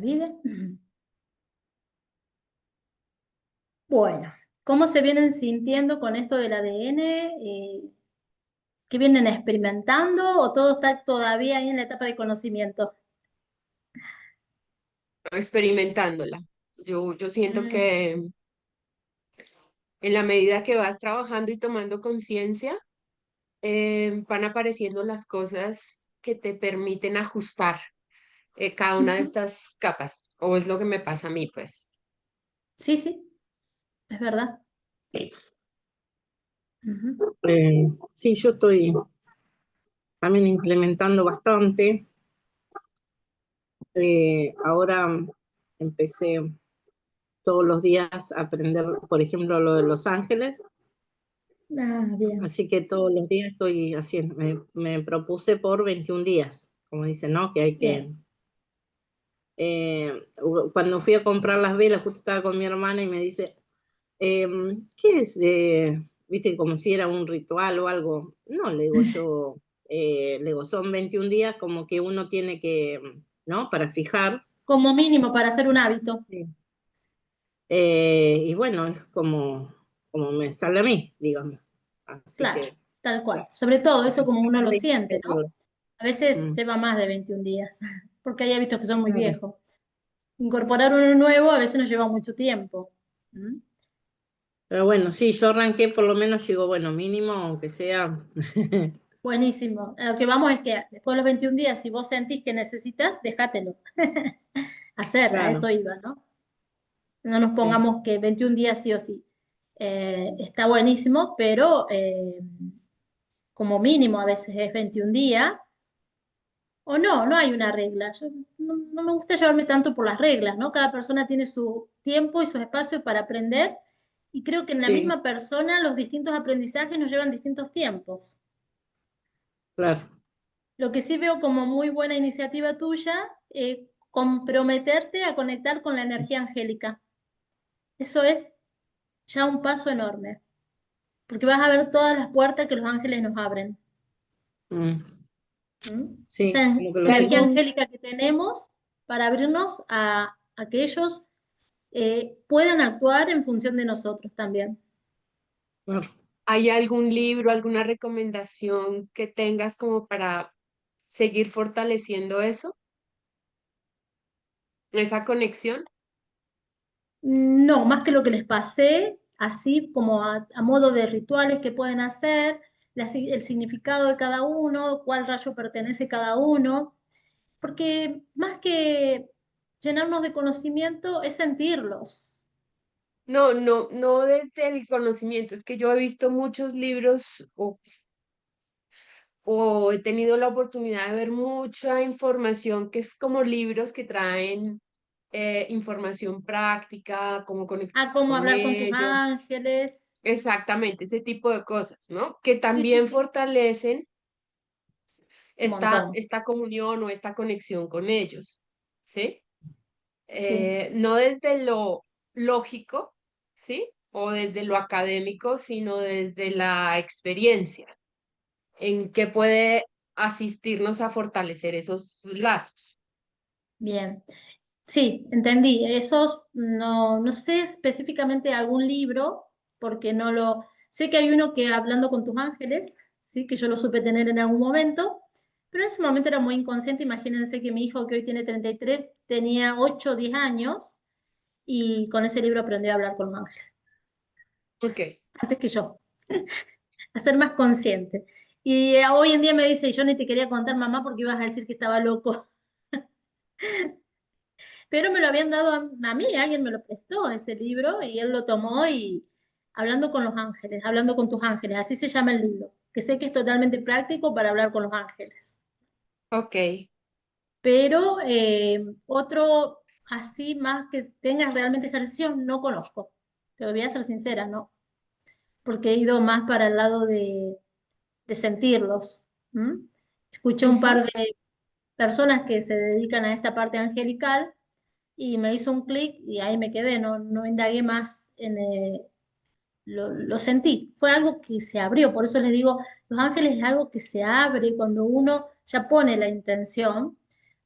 Vida. Bueno, ¿cómo se vienen sintiendo con esto del ADN? ¿Qué vienen experimentando o todo está todavía ahí en la etapa de conocimiento? Experimentándola. Yo siento Mm, que en la medida que vas trabajando y tomando conciencia, van apareciendo las cosas que te permiten ajustar cada una de ujú. estas capas, o es lo que me pasa a mí, pues. Sí, sí, es verdad. Sí, Ujú. sí, yo estoy también implementando bastante. Ahora empecé todos los días a aprender, por ejemplo, lo de Los Ángeles, Ah, bien, así que todos los días estoy haciendo, me propuse por 21 días, como dicen, ¿no? Que hay bien. que... cuando fui a comprar las velas, justo estaba con mi hermana y me dice, ¿qué es? Viste, como si era un ritual o algo. No, le digo yo, le digo, son 21 días como que uno tiene que, ¿no? Para fijar. Como mínimo para hacer un hábito. Sí. Y bueno, es como me sale a mí, digamos. Así Claro, que, tal cual. Sobre todo eso como uno lo siente, ¿no? seguirlo. A veces Mm, lleva más de 21 días, porque hay hábitos que son muy claro. viejos. Incorporar uno nuevo a veces nos lleva mucho tiempo. ¿Mm? Pero bueno, sí, yo arranqué, por lo menos digo, bueno, mínimo, aunque sea. Buenísimo. A lo que vamos es que después de los 21 días, si vos sentís que necesitas, déjatelo. Hacer, a Claro, eso iba, ¿no? No nos sí, pongamos que 21 días sí o sí. Está buenísimo, pero como mínimo a veces es 21 días. O no, no hay una regla. Yo no me gusta llevarme tanto por las reglas, ¿no? Cada persona tiene su tiempo y sus espacios para aprender. Y creo que en la sí, misma persona los distintos aprendizajes nos llevan distintos tiempos. claro. Lo que sí veo como muy buena iniciativa tuya, comprometerte a conectar con la energía angélica. Eso es ya un paso enorme, porque vas a ver todas las puertas que los ángeles nos abren. Mm, ¿Mm? sí, Esa como que lo energía tengo. angélica que tenemos para abrirnos a que ellos puedan actuar en función de nosotros también. Claro. ¿Hay algún libro, alguna recomendación que tengas como para seguir fortaleciendo eso, esa conexión? No, más que lo que les pasé, así como a modo de rituales que pueden hacer, el significado de cada uno, cuál rayo pertenece cada uno, porque más que llenarnos de conocimiento es sentirlos. No, no, no desde el conocimiento, es que yo he visto muchos libros o he tenido la oportunidad de ver mucha información que es como libros que traen información práctica, cómo conectar A cómo con hablar con tus ellos, ángeles. exactamente, ese tipo de cosas, ¿no? Que Sí, sí, también sí, fortalecen un esta, montón. esta comunión o esta conexión con ellos, ¿sí? Sí, No desde lo lógico, ¿sí? O desde lo académico, sino desde la experiencia, en que puede asistirnos a fortalecer esos lazos. bien. Sí, entendí. Esos no sé específicamente algún libro, porque no lo. Sé que hay uno que hablando con tus ángeles, sí, que yo lo supe tener en algún momento, pero en ese momento era muy inconsciente. Imagínense que mi hijo, que hoy tiene 33 tenía 8 o 10 años y con ese libro aprendió a hablar con los ángeles, Ok. antes que yo, a ser más consciente. Y hoy en día me dice, yo ni te quería contar, mamá, porque ibas a decir que estaba loco. Pero me lo habían dado a mí, alguien me lo prestó ese libro y él lo tomó y hablando con los ángeles, hablando con tus ángeles, así se llama el libro, que sé que es totalmente práctico para hablar con los ángeles. Ok. Pero otro así más que tengas realmente ejercicio, no conozco. Te voy a ser sincera, ¿no? Porque he ido más para el lado de sentirlos. ¿M? Escuché un Ujú. par de personas que se dedican a esta parte angelical y me hizo un clic y ahí me quedé, no indagué más lo sentí, fue algo que se abrió, por eso les digo, los ángeles es algo que se abre cuando uno ya pone la intención,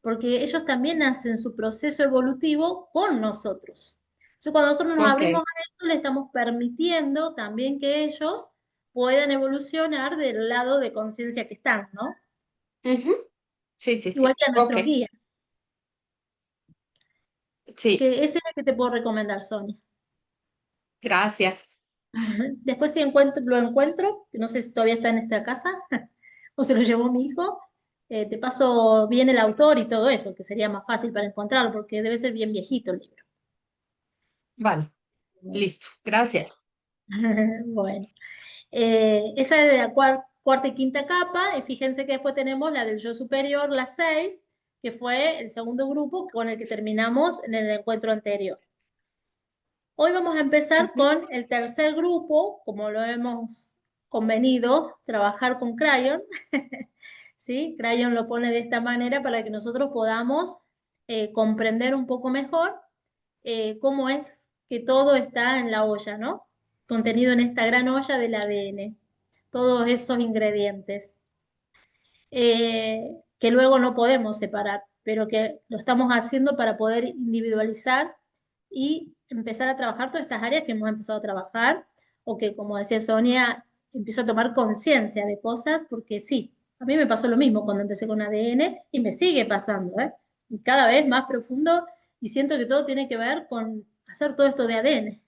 porque ellos también hacen su proceso evolutivo con nosotros. Entonces, cuando nosotros nos Ok. abrimos a eso, le estamos permitiendo también que ellos puedan evolucionar del lado de conciencia que están, ¿no? Ujú. Sí, sí, Igual sí. que a Ok. nuestros guías, Sí, que ese es el que te puedo recomendar, Sonia. gracias. Después si lo encuentro, que no sé si todavía está en esta casa, o se lo llevó mi hijo, te paso bien el autor y todo eso, que sería más fácil para encontrarlo, porque debe ser bien viejito el libro. Vale, listo. Gracias. Bueno, esa es de la cuarta y quinta capa, y fíjense que después tenemos la del yo superior, la 6, que fue el segundo grupo con el que terminamos en el encuentro anterior. Hoy vamos a empezar Ujú. con el tercer grupo, como lo hemos convenido, trabajar con Crayon. ¿Sí? Crayon lo pone de esta manera para que nosotros podamos comprender un poco mejor cómo es que todo está en la olla, ¿no? Contenido en esta gran olla del ADN, todos esos ingredientes que luego no podemos separar, pero que lo estamos haciendo para poder individualizar y empezar a trabajar todas estas áreas que hemos empezado a trabajar, o que, como decía Sonia, empiezo a tomar conciencia de cosas, porque sí, a mí me pasó lo mismo cuando empecé con ADN y me sigue pasando, ¿eh? Y cada vez más profundo, y siento que todo tiene que ver con hacer todo esto de ADN.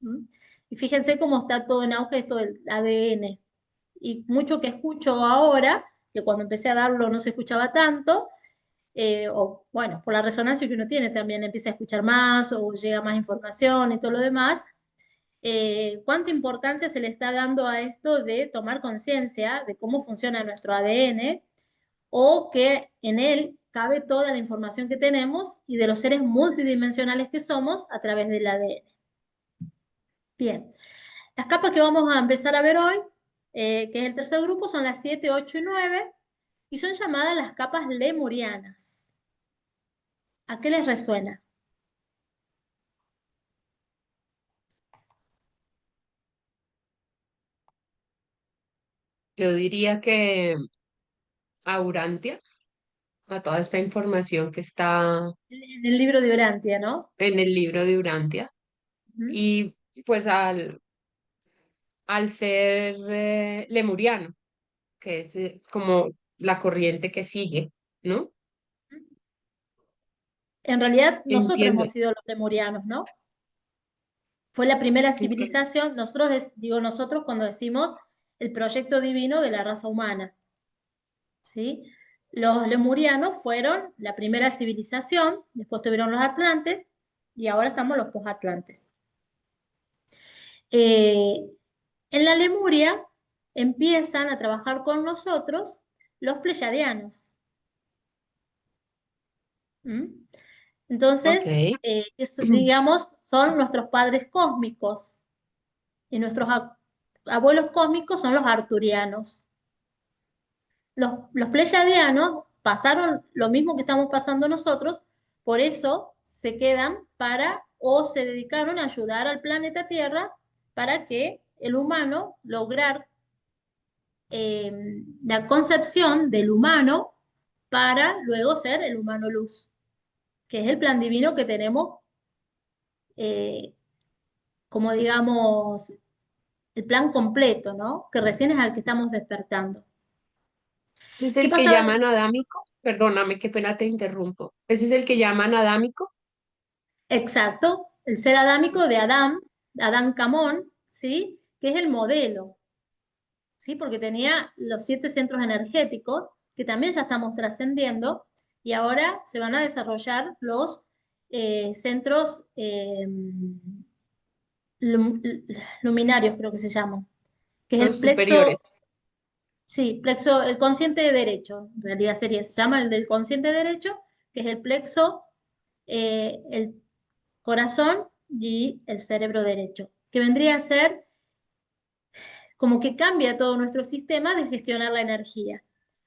¿M? Y fíjense cómo está todo en auge esto del ADN. Y mucho que escucho ahora, que cuando empecé a darlo no se escuchaba tanto, o bueno, por la resonancia que uno tiene también empieza a escuchar más o llega más información y todo lo demás, cuánta importancia se le está dando a esto de tomar conciencia de cómo funciona nuestro ADN o que en él cabe toda la información que tenemos y de los seres multidimensionales que somos a través del ADN. Bien, las capas que vamos a empezar a ver hoy, que es el tercer grupo, son las 7, 8 y 9 y son llamadas las capas lemurianas. ¿A qué les resuena? Yo diría que a Urantia, a toda esta información que está En el libro de Urantia, ¿no? en el libro de Urantia Ujú. y pues al ser lemuriano, que es como la corriente que sigue, ¿no? En realidad, nosotros Entiendo. hemos sido los lemurianos, ¿no? Fue la primera Ok. civilización, nosotros, digo nosotros cuando decimos el proyecto divino de la raza humana, ¿sí? Los lemurianos fueron la primera civilización, después tuvieron los atlantes y ahora estamos los posatlantes. Eh, en la Lemuria empiezan a trabajar con nosotros los pleyadianos. ¿Mm? Ok. Entonces, digamos, son nuestros padres cósmicos y nuestros abuelos cósmicos son los arturianos. Los pleyadianos pasaron lo mismo que estamos pasando nosotros, por eso se quedan para o se dedicaron a ayudar al planeta Tierra para que el humano lograr la concepción del humano para luego ser el humano luz, que es el plan divino que tenemos, eh, como digamos, el plan completo, ¿no? Que recién es al que estamos despertando. Ese es ¿Qué el que pasa? llaman adámico. Perdóname, qué pena te interrumpo. Ese es el que llaman adámico. Exacto, el ser adámico de Adán, Adán Camón, ¿sí? Que es el modelo, ¿sí? Porque tenía los 7 centros energéticos, que también ya estamos trascendiendo, y ahora se van a desarrollar los centros luminarios, creo que se llaman, que es Los el plexo, superiores. sí, plexo, el consciente de derecho, en realidad sería, se llama el del consciente de derecho, que es el plexo, el corazón y el cerebro derecho, que vendría a ser como que cambia todo nuestro sistema de gestionar la energía.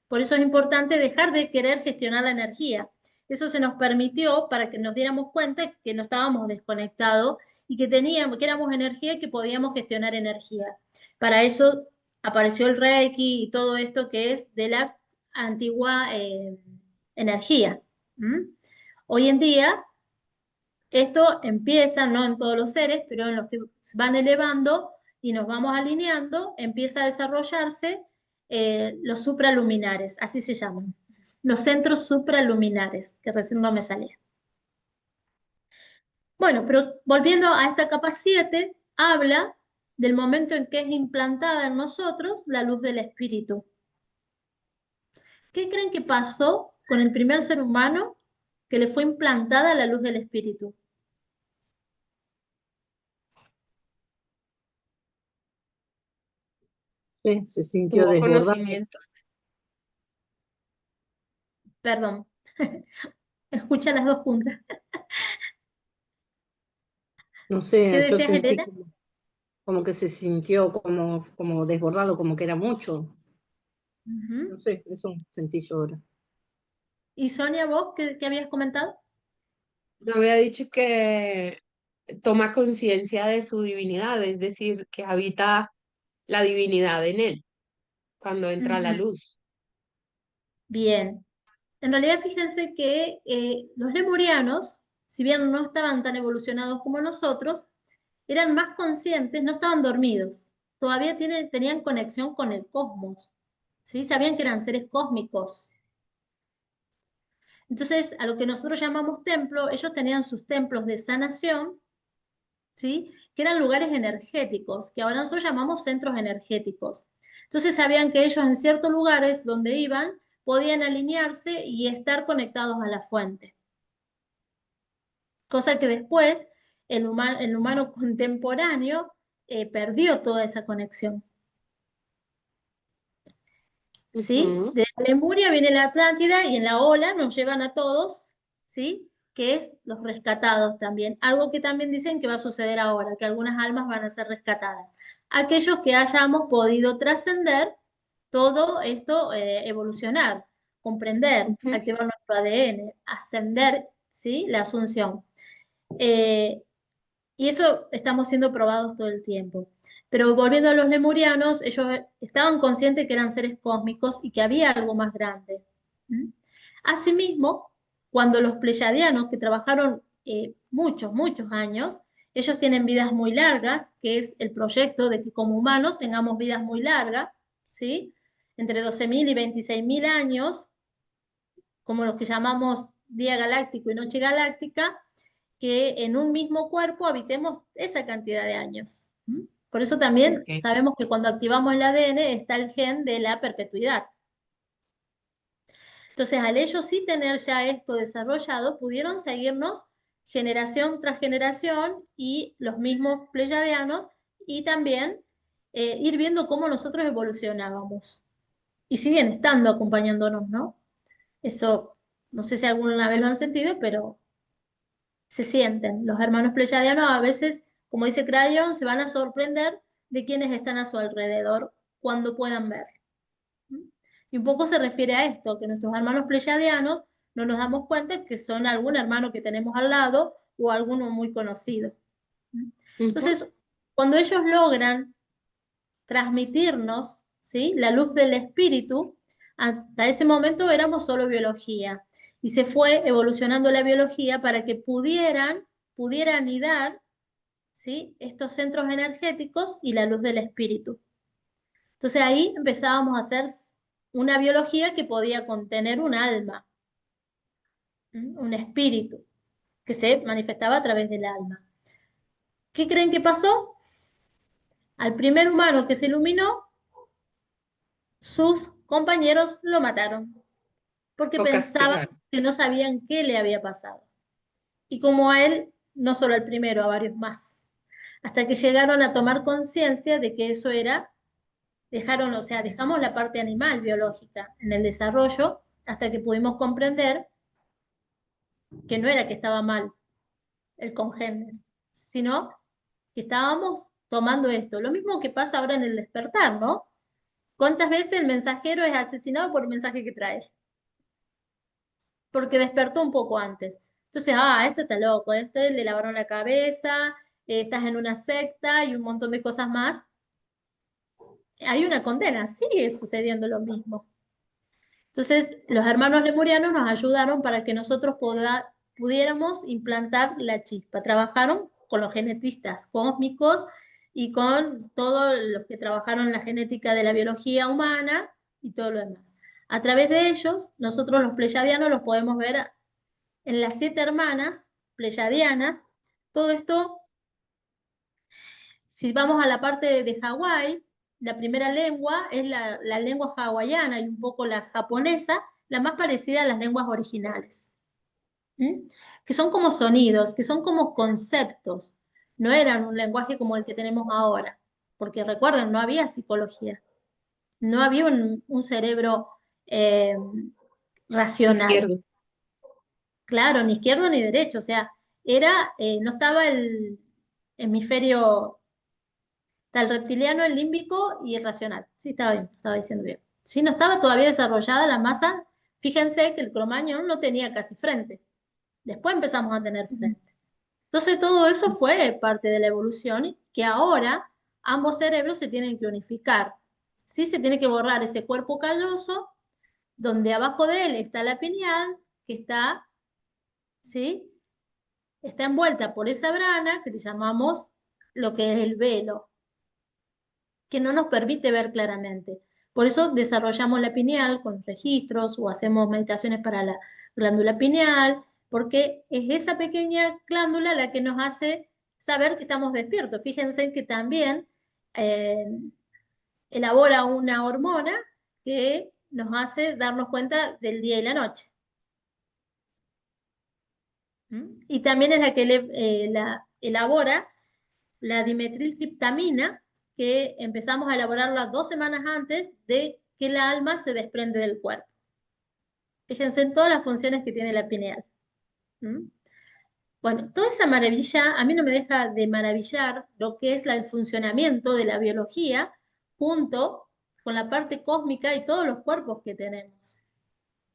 Por eso es importante dejar de querer gestionar la energía. Eso se nos permitió para que nos diéramos cuenta que no estábamos desconectados y que teníamos, que éramos energía y que podíamos gestionar energía. Para eso apareció el Reiki y todo esto que es de la antigua energía. ¿Mm? Hoy en día, esto empieza, no en todos los seres, pero en los que se van elevando y nos vamos alineando, empieza a desarrollarse los supraluminares, así se llaman. Los centros supraluminares, que recién no me salía. Bueno, pero volviendo a esta capa 7, habla del momento en que es implantada en nosotros la luz del espíritu. ¿Qué creen que pasó con el primer ser humano que le fue implantada la luz del espíritu? Sí, se sintió Tuvo desbordado. conocimiento. Perdón, escucha las dos juntas. No ¿Qué sé, yo decías, sentí Elena? como que se sintió como desbordado, como que era mucho. Ujú. No sé, eso sentí yo ahora. ¿Y Sonia, vos qué habías comentado? Me había dicho que toma conciencia de su divinidad, es decir, que habita la divinidad en él cuando entra la Ujú. luz. Bien. En realidad, fíjense que los lemurianos, si bien no estaban tan evolucionados como nosotros, eran más conscientes, no estaban dormidos. Todavía tenían conexión con el cosmos. ¿Sí? Sabían que eran seres cósmicos. Entonces, a lo que nosotros llamamos templo, ellos tenían sus templos de sanación, ¿sí? Que eran lugares energéticos, que ahora nosotros llamamos centros energéticos. Entonces sabían que ellos en ciertos lugares donde iban podían alinearse y estar conectados a la fuente. Cosa que después el humano contemporáneo perdió toda esa conexión. ¿Sí? Ujú. De Lemuria viene la Atlántida y en la ola nos llevan a todos, ¿sí? Que es los rescatados también. Algo que también dicen que va a suceder ahora, que algunas almas van a ser rescatadas. Aquellos que hayamos podido trascender todo esto, evolucionar, comprender, Ujú. activar nuestro ADN, ascender, ¿sí? La asunción. Eh, y eso estamos siendo probados todo el tiempo. Pero volviendo a los lemurianos, ellos estaban conscientes que eran seres cósmicos y que había algo más grande. ¿Mm? Asimismo, cuando los pleyadianos, que trabajaron muchos años, ellos tienen vidas muy largas, que es el proyecto de que como humanos tengamos vidas muy largas, ¿sí? Entre 12.000 y 26.000 años, como los que llamamos día galáctico y noche galáctica, que en un mismo cuerpo habitemos esa cantidad de años. ¿Mm? Por eso también Ok. sabemos que cuando activamos el ADN está el gen de la perpetuidad. Entonces, al ellos sí tener ya esto desarrollado, pudieron seguirnos generación tras generación y los mismos pleyadianos y también ir viendo cómo nosotros evolucionábamos. Y siguen estando acompañándonos, ¿no? Eso, no sé si alguna vez lo han sentido, pero se sienten. Los hermanos pleyadianos a veces, como dice Crayon, se van a sorprender de quienes están a su alrededor cuando puedan ver. ¿Mm? Y un poco se refiere a esto, que nuestros hermanos pleyadianos no nos damos cuenta que son algún hermano que tenemos al lado o alguno muy conocido. ¿Mm? Ujú. Entonces, cuando ellos logran transmitirnos, ¿sí? La luz del espíritu, hasta ese momento éramos solo biología y se fue evolucionando la biología para que pudieran anidar, ¿sí? Estos centros energéticos y la luz del espíritu. Entonces ahí empezábamos a hacer una biología que podía contener un alma, un espíritu, que se manifestaba a través del alma. ¿Qué creen que pasó? Al primer humano que se iluminó, sus compañeros lo mataron, porque Lo pensaban castigaron. que no sabían qué le había pasado. Y como a él, no solo al primero, a varios más. Hasta que llegaron a tomar conciencia de que eso era, dejaron, o sea, dejamos la parte animal biológica en el desarrollo hasta que pudimos comprender que no era que estaba mal el congénere, sino que estábamos tomando esto. Lo mismo que pasa ahora en el despertar, ¿no? ¿Cuántas veces el mensajero es asesinado por el mensaje que trae? Porque despertó un poco antes. Entonces, este está loco, este le lavaron la cabeza, estás en una secta y un montón de cosas más. Hay una condena, sigue sucediendo lo mismo. Entonces, los hermanos lemurianos nos ayudaron para que nosotros pudiéramos implantar la chispa. Trabajaron con los genetistas cósmicos y con todos los que trabajaron en la genética de la biología humana y todo lo demás. A través de ellos, nosotros los pleyadianos los podemos ver en las 7 hermanas pleyadianas. Todo esto, si vamos a la parte de Hawái, la primera lengua es la lengua hawaiana y un poco la japonesa, la más parecida a las lenguas originales. ¿Mm? Que son como sonidos, que son como conceptos. No eran un lenguaje como el que tenemos ahora, porque recuerden, no había psicología, no había un cerebro eh, racional, Izquierdo. claro, ni izquierdo ni derecho, o sea, no estaba el hemisferio, está el reptiliano, el límbico y el racional. Sí, estaba bien, estaba diciendo bien. Sí, no estaba todavía desarrollada la masa. Fíjense que el Cromañón no tenía casi frente. Después empezamos a tener frente. Entonces todo eso fue parte de la evolución que ahora ambos cerebros se tienen que unificar. Sí, se tiene que borrar ese cuerpo calloso donde abajo de él está la pineal que está, ¿sí? Está envuelta por esa brana que le llamamos lo que es el velo, que no nos permite ver claramente. Por eso desarrollamos la pineal con registros o hacemos meditaciones para la glándula pineal, porque es esa pequeña glándula la que nos hace saber que estamos despiertos. Fíjense que también eh, elabora una hormona que nos hace darnos cuenta del día y la noche. ¿Mm? Y también es la que elabora la dimetiltriptamina, que empezamos a elaborarla 2 semanas antes de que el alma se desprende del cuerpo. Fíjense en todas las funciones que tiene la pineal. ¿Mm? Bueno, toda esa maravilla, a mí no me deja de maravillar lo que es el funcionamiento de la biología junto con la parte cósmica y todos los cuerpos que tenemos.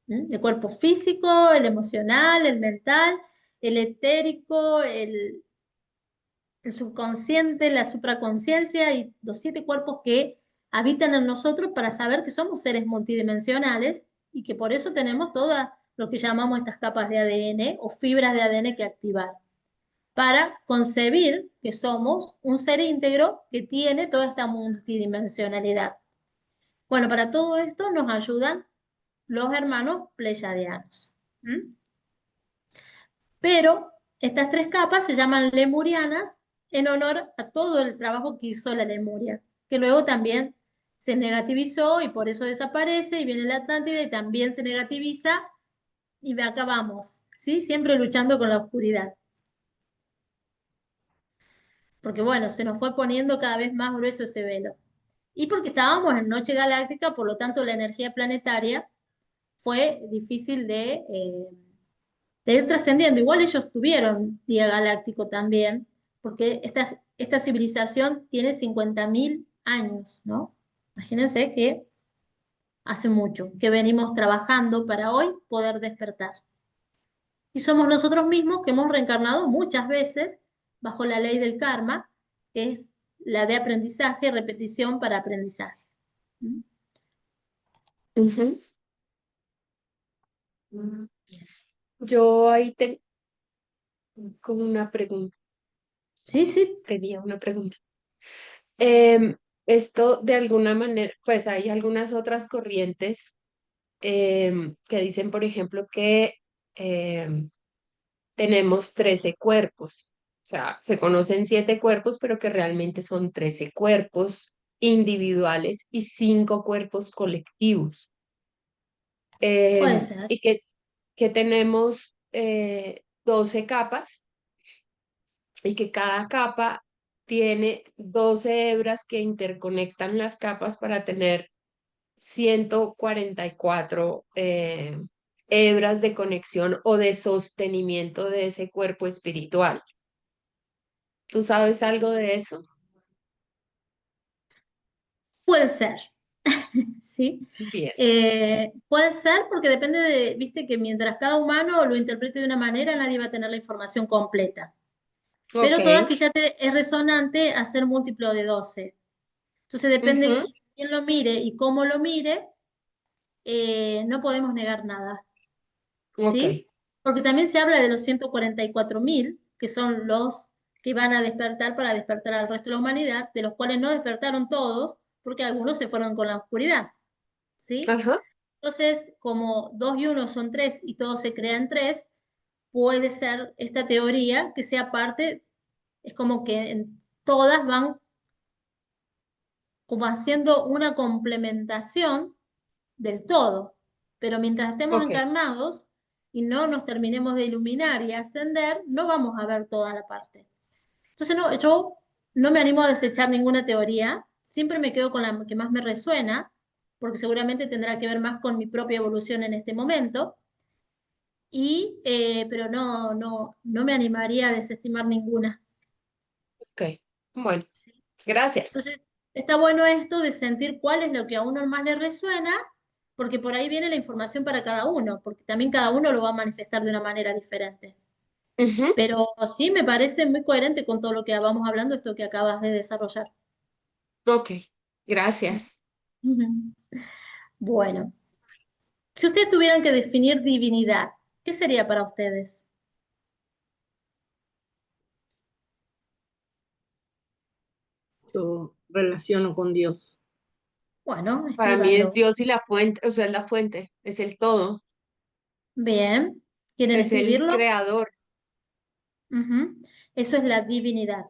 ¿Mm? El cuerpo físico, el emocional, el mental, el etérico, el subconsciente, la supraconciencia y los 7 cuerpos que habitan en nosotros para saber que somos seres multidimensionales y que por eso tenemos todas lo que llamamos estas capas de ADN o fibras de ADN que activar, para concebir que somos un ser íntegro que tiene toda esta multidimensionalidad. Bueno, para todo esto nos ayudan los hermanos pleyadianos. ¿Mm? Pero estas 3 capas se llaman lemurianas en honor a todo el trabajo que hizo la Lemuria, que luego también se negativizó y por eso desaparece y viene la Atlántida y también se negativiza y acabamos, ¿sí? Siempre luchando con la oscuridad. Porque bueno, se nos fue poniendo cada vez más grueso ese velo. Y porque estábamos en noche galáctica, por lo tanto la energía planetaria fue difícil de ir trascendiendo. Igual ellos tuvieron día galáctico también, porque esta civilización tiene 50.000 años, ¿no? Imagínense que hace mucho que venimos trabajando para hoy poder despertar. Y somos nosotros mismos que hemos reencarnado muchas veces bajo la ley del karma, que es la de aprendizaje, repetición para aprendizaje. ¿Mm? Ujú. Yo ahí tengo una pregunta, Sí, sí, tenía una pregunta. Esto de alguna manera, pues hay algunas otras corrientes que dicen, por ejemplo, que em, tenemos 13 cuerpos. O sea, se conocen 7 cuerpos, pero que realmente son 13 cuerpos individuales y 5 cuerpos colectivos. puede ser. Y que tenemos 12 capas y que cada capa tiene 12 hebras que interconectan las capas para tener 144 hebras de conexión o de sostenimiento de ese cuerpo espiritual. ¿Tú sabes algo de eso? Puede ser, ¿sí? Bien, Puede ser porque depende viste que mientras cada humano lo interprete de una manera, nadie va a tener la información completa. ok. Pero toda, fíjate, es resonante a ser múltiplo de 12. Entonces depende Ujú. quién lo mire y cómo lo mire, no podemos negar nada, Ok, ¿sí? Porque también se habla de los 144.000, que son los que van a despertar para despertar al resto de la humanidad, de los cuales no despertaron todos, porque algunos se fueron con la oscuridad, ¿sí? ajá, Entonces, como 2 y uno son 3 y todo se crea en 3, puede ser esta teoría que sea parte, es como que todas van como haciendo una complementación del todo. Pero mientras estemos ok, encarnados y no nos terminemos de iluminar y ascender, no vamos a ver toda la parte. Entonces, no, yo no me animo a desechar ninguna teoría, siempre me quedo con la que más me resuena, porque seguramente tendrá que ver más con mi propia evolución en este momento, pero no me animaría a desestimar ninguna. ok. Bueno, ¿Sí? gracias. Entonces, está bueno esto de sentir cuál es lo que a uno más le resuena, porque por ahí viene la información para cada uno, porque también cada uno lo va a manifestar de una manera diferente. Ujú, Pero sí me parece muy coherente con todo lo que vamos hablando, esto que acabas de desarrollar. ok, gracias. Ujú. Bueno, si ustedes tuvieran que definir divinidad, ¿qué sería para ustedes? Yo relaciono con Dios. Bueno, Para mí es escríbanlo. Dios y la fuente, o sea, es la fuente, es el todo, Bien, ¿quieren es el escribirlo? creador. Ujú. Eso es la divinidad.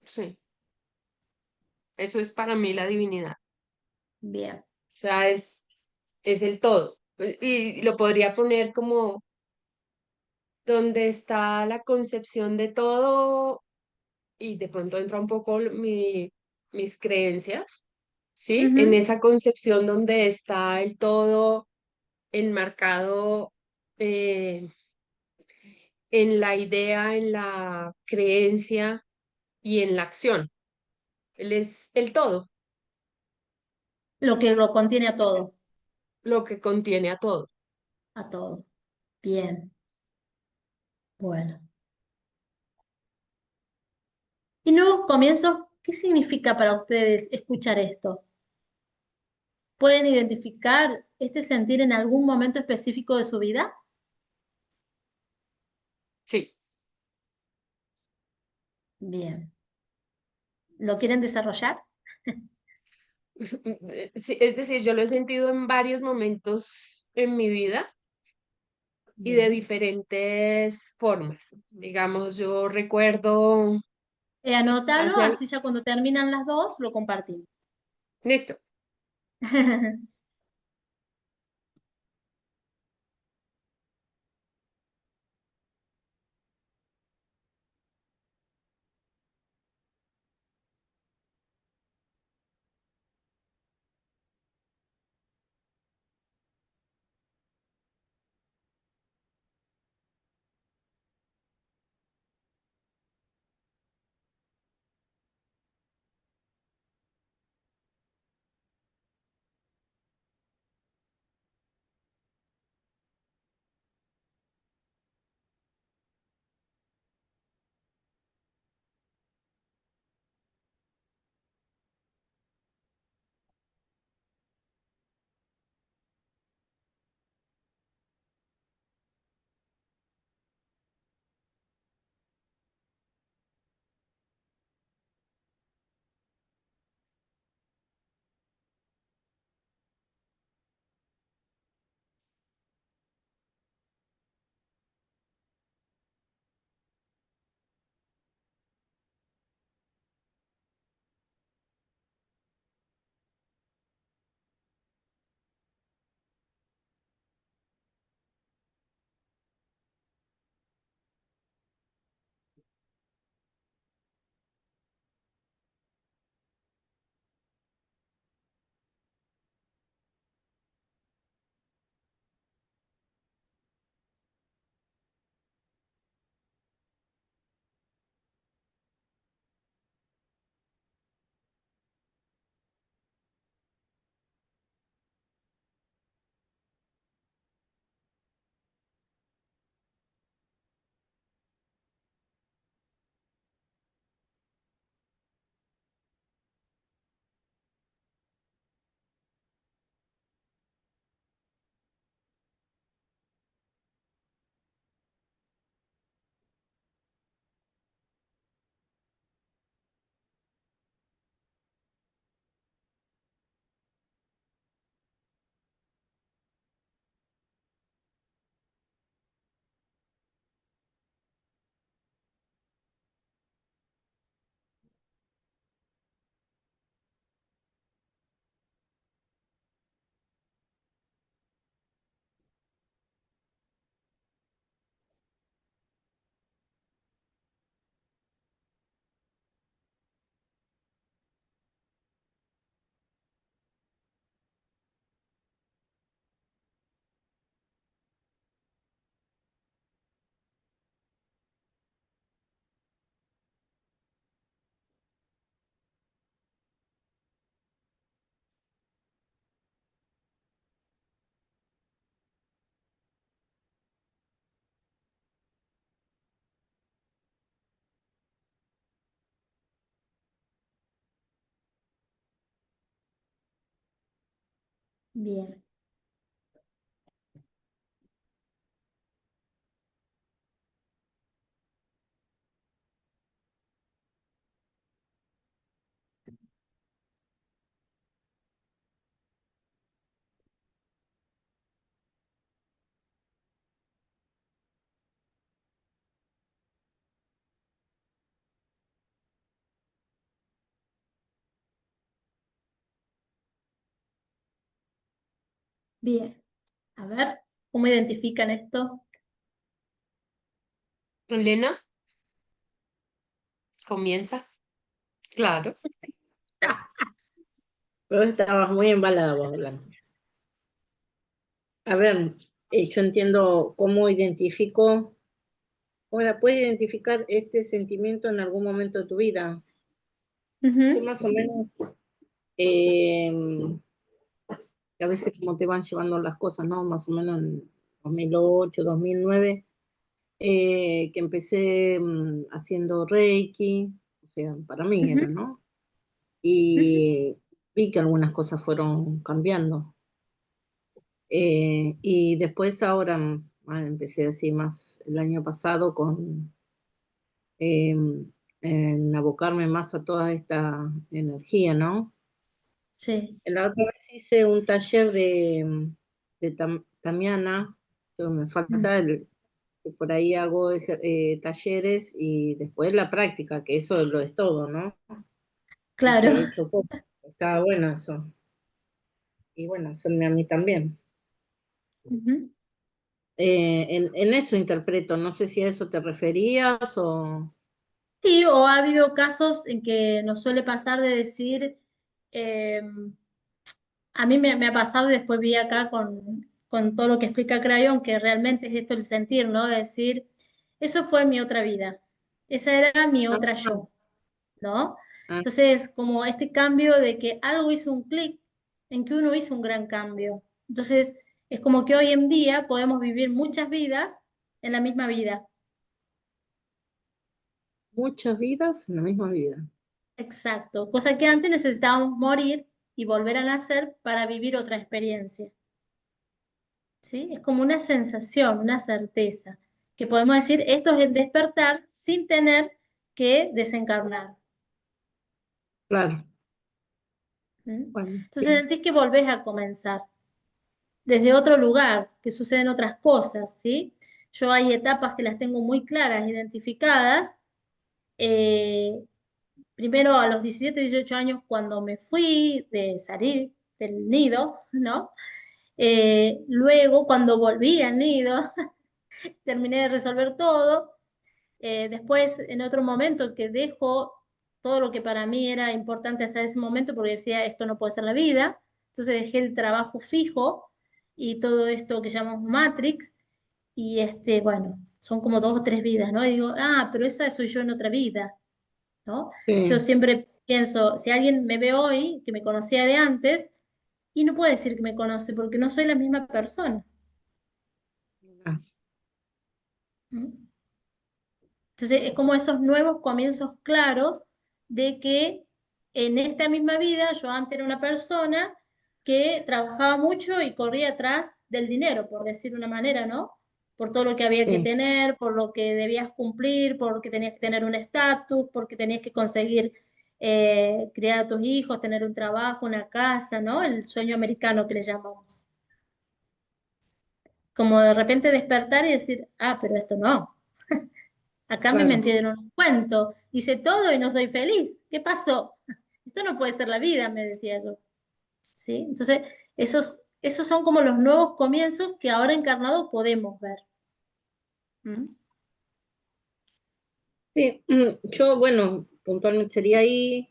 Sí, eso es para mí la divinidad. Bien. O sea, es el todo. Y lo podría poner como donde está la concepción de todo y de pronto entra un poco mis creencias, ¿sí? En Ujú. esa concepción donde está el todo enmarcado eh, en la idea, en la creencia y en la acción. Él es el todo, Lo que lo contiene lo que contiene a todo. a todo. Bien, bueno. Y nuevos comienzos, ¿qué significa para ustedes escuchar esto? ¿Pueden identificar este sentir en algún momento específico de su vida? Sí. Bien. ¿Lo quieren desarrollar? Sí, es decir, yo lo he sentido en varios momentos en mi vida y de Bien. diferentes formas. Digamos, yo recuerdo Anótalo, hace... así ya cuando terminan las dos lo compartimos. Listo. Bien, bien. A ver, ¿cómo identifican esto? Elena, comienza. Claro. Pero estabas muy embalada vos, Blanca. A ver, yo entiendo cómo identifico, ahora, ¿puede identificar este sentimiento en algún momento de tu vida? Yo Ujú, más o menos, eh, a veces como te van llevando las cosas, ¿no? Más o menos en 2008, 2009, que empecé haciendo Reiki, o sea, para mí ujú, era, ¿no? ujú. Y vi que algunas cosas fueron cambiando. Y después ahora empecé así más el año pasado con eh, en abocarme más a toda esta energía, ¿no? Sí. La otra vez hice un taller de Tamiana, pero me Mm. falta que por ahí hago talleres y después la práctica, que eso lo es todo, ¿no? Y que he Claro. hecho poco. Estaba bueno eso. Y bueno, hacerme a mí también. Ujú. En eso interpreto, no sé si a eso te referías o... Sí, o ha habido casos en que nos suele pasar de decir, eh, a mí me ha pasado y después vi acá con todo lo que explica Crayon, que realmente es esto el sentir, ¿no? De decir, eso fue mi otra vida, esa era mi Ah, otra yo, ¿no? ah, Entonces, como este cambio de que algo hizo un clic, en que uno hizo un gran cambio. Entonces, es como que hoy en día podemos vivir muchas vidas en la misma vida. muchas vidas en la misma vida. Exacto, cosa que antes necesitábamos morir y volver a nacer para vivir otra experiencia. ¿Sí? Es como una sensación, una certeza, que podemos decir, esto es el despertar sin tener que desencarnar. Claro, ¿Mm? bueno, Entonces sí, sentís que volvés a comenzar desde otro lugar, que suceden otras cosas, ¿sí? Yo hay etapas que las tengo muy claras, identificadas. Eh, Primero a los 17, 18 años, cuando me fui de salir del nido, ¿no? Luego, cuando volví al nido, terminé de resolver todo. Después, en otro momento, que dejo todo lo que para mí era importante hasta ese momento, porque decía, esto no puede ser la vida. Entonces dejé el trabajo fijo y todo esto que llamamos Matrix. Y bueno, son como 2 o 3 vidas, ¿no? Y digo, ah, pero esa soy yo en otra vida, ¿no? Yo sí, siempre pienso, si alguien me ve hoy, que me conocía de antes, y no puede decir que me conoce, porque no soy la misma persona. ah, ¿Mm? Entonces, es como esos nuevos comienzos claros de que en esta misma vida yo antes era una persona que trabajaba mucho y corría atrás del dinero, por decir una manera, ¿no? Por todo lo que había que sí, tener, por lo que debías cumplir, porque tenías que tener un estatus, porque tenías que conseguir criar a tus hijos, tener un trabajo, una casa, ¿no? El sueño americano que le llamamos. Como de repente despertar y decir, ah, pero esto no. Acá me claro, metieron un cuento, hice todo y no soy feliz. ¿Qué pasó? Esto no puede ser la vida, me decía yo. ¿Sí? Entonces, esos son como los nuevos comienzos que ahora encarnados podemos ver. ¿Mm? sí, yo, bueno, puntualmente sería ahí,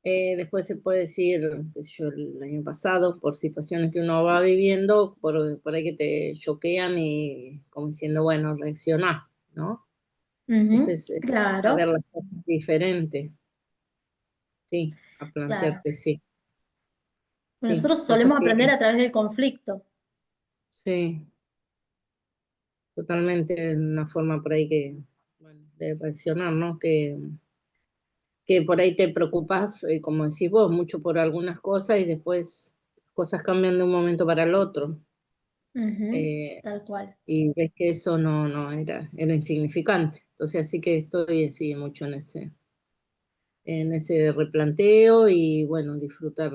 después se puede decir, qué sé yo, el año pasado, por situaciones que uno va viviendo, por ahí que te choquean y como diciendo, bueno, reaccionar, ¿no? Ujú. Entonces, a ver Claro, las cosas diferente, sí, a claro. plantearte, sí, sí, Nosotros cosas solemos aprender que, a través del conflicto. sí, totalmente una forma por ahí que, bueno, de reaccionar, ¿no? Que por ahí te preocupas, como decís vos, mucho por algunas cosas y después cosas cambian de un momento para el otro. Ujú, eh, tal cual. y ves que eso no era insignificante. Entonces así que estoy sí, mucho en ese replanteo y bueno, disfrutar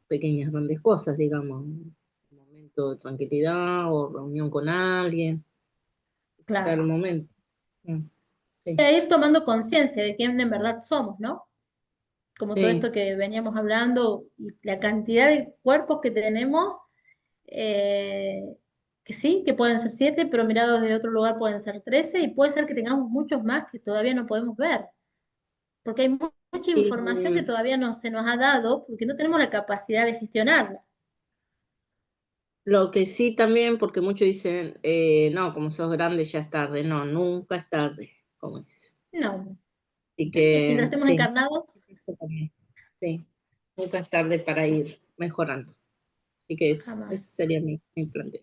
pequeñas, grandes cosas, digamos, un momento de tranquilidad o reunión con alguien, disfrutar el Claro. momento. Mm, E Sí, ir tomando conciencia de quién en verdad somos, ¿no? Como todo sí, esto que veníamos hablando y la cantidad de cuerpos que tenemos, eh, que sí, que pueden ser 7, pero mirados de otro lugar pueden ser 13 y puede ser que tengamos muchos más que todavía no podemos ver, porque hay mucha información que y todavía no se nos ha dado porque no tenemos la capacidad de gestionarla. lo que sí también, porque muchos dicen, no, como sos grande ya es tarde. No, nunca es tarde, como dice. No, Así mientras que estemos sí, encarnados, eso también, sí, nunca es tarde para ir mejorando. Así que eso, ese jamás. sería mi planteo.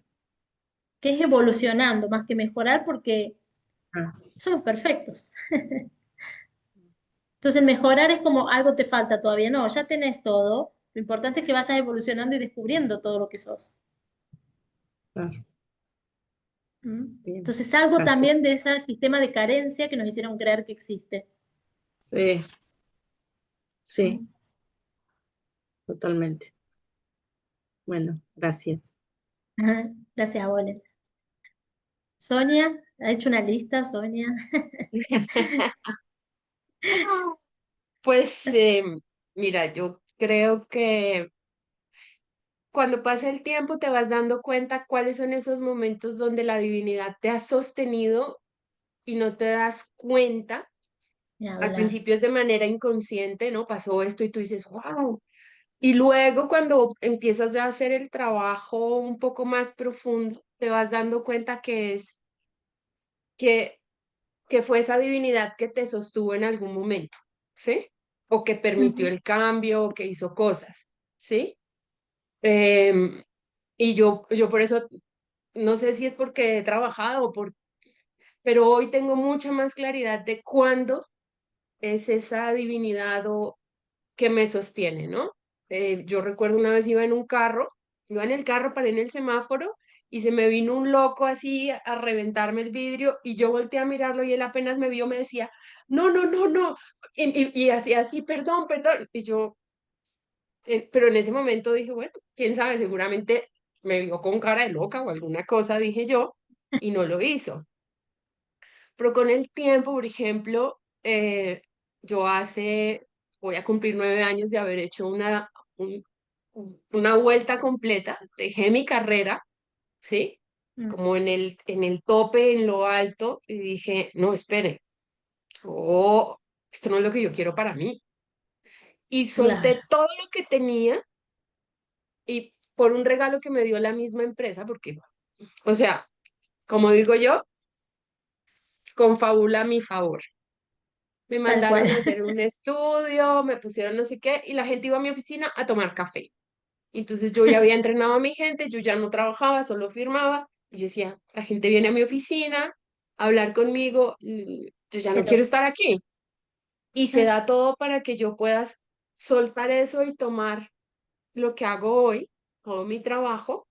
Que es evolucionando más que mejorar porque Ah, somos perfectos. Entonces mejorar es como algo te falta todavía. No, ya tenés todo. Lo importante es que vayas evolucionando y descubriendo todo lo que sos. claro, ¿Mm? bien, Entonces algo gracias. también de ese sistema de carencia que nos hicieron creer que existe. Sí, sí, ¿Mm? totalmente. Bueno, gracias. Ajá. Gracias, Ole. Sonia, ¿ha hecho una lista, Sonia? Pues mira, yo creo que cuando pasa el tiempo te vas dando cuenta cuáles son esos momentos donde la divinidad te ha sostenido y no te das cuenta. Ni Al hablar. principio es de manera inconsciente, ¿no? Pasó esto y tú dices, wow. Y luego cuando empiezas a hacer el trabajo un poco más profundo, te vas dando cuenta que, que fue esa divinidad que te sostuvo en algún momento, ¿sí? O que permitió Ujú. el cambio, o que hizo cosas, ¿sí? Em, y yo por eso, no sé si es porque he trabajado pero hoy tengo mucha más claridad de cuándo es esa divinidad o que me sostiene, ¿no? Yo recuerdo una vez iba en el carro, paré en el semáforo y se me vino un loco así a reventarme el vidrio y yo volteé a mirarlo y él apenas me vio, me decía, no, no, no, no, y hacía así, perdón, perdón, y yo, pero en ese momento dije, bueno, quién sabe, seguramente me vio con cara de loca o alguna cosa, dije yo, y no lo hizo. Pero con el tiempo, por ejemplo, yo voy a cumplir 9 años de haber hecho un- una vuelta completa, dejé mi carrera, ¿sí? Mm, Como en el tope, en lo alto, y dije, no, espere, oh, esto no es lo que yo quiero para mí. Y claro, solté todo lo que tenía y por un regalo que me dio la misma empresa, porque, o sea, como digo yo, confabula a mi favor. Me tal cual. mandaron a hacer un estudio, me pusieron no sé qué, y la gente iba a mi oficina a tomar café. Entonces yo ya había entrenado a mi gente, yo ya no trabajaba, solo firmaba, y yo decía, la gente viene a mi oficina a hablar conmigo, yo ya no quiero Pero, estar aquí. Y se da todo para que yo pueda soltar eso y tomar lo que hago hoy, todo mi trabajo,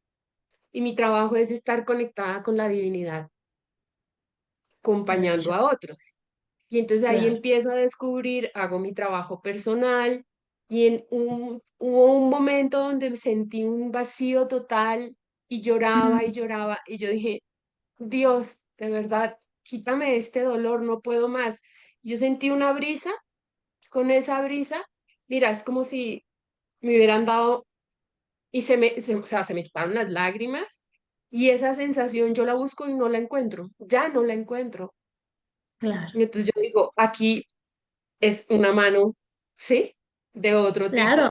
y mi trabajo es estar conectada con la divinidad, acompañando a maravilloso, otros. Y entonces ahí claro. empiezo a descubrir, hago mi trabajo personal y hubo un momento donde sentí un vacío total y Mm, lloraba y yo dije, Dios, de verdad, quítame este dolor, no puedo más. Yo sentí una brisa, con esa brisa, mira, es como si me hubieran dado y o sea, se me quitaron las lágrimas y esa sensación yo la busco y no la encuentro, ya no la encuentro. claro, Y entonces yo digo, aquí es una mano, ¿sí? De otro claro. tipo.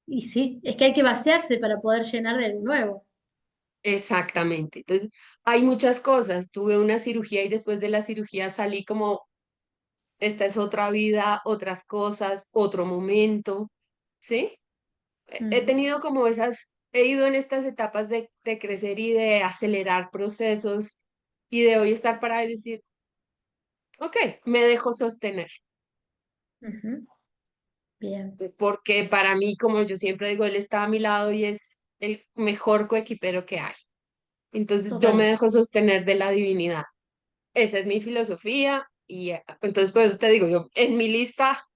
Y sí, es que hay que vaciarse para poder llenar de algo nuevo. Exactamente. Entonces, hay muchas cosas. Tuve una cirugía y después de la cirugía salí como, esta es otra vida, otras cosas, otro momento, ¿sí? He Mm, tenido como he ido en estas etapas de crecer y de acelerar procesos y de hoy estar para decir, ok, me dejo sostener. ujú. bien, porque para mí, como yo siempre digo, él está a mi lado y es el mejor coequipero que hay. Entonces yo me total. dejo sostener de la divinidad. Esa es mi filosofía y entonces por eso te digo, yo en mi lista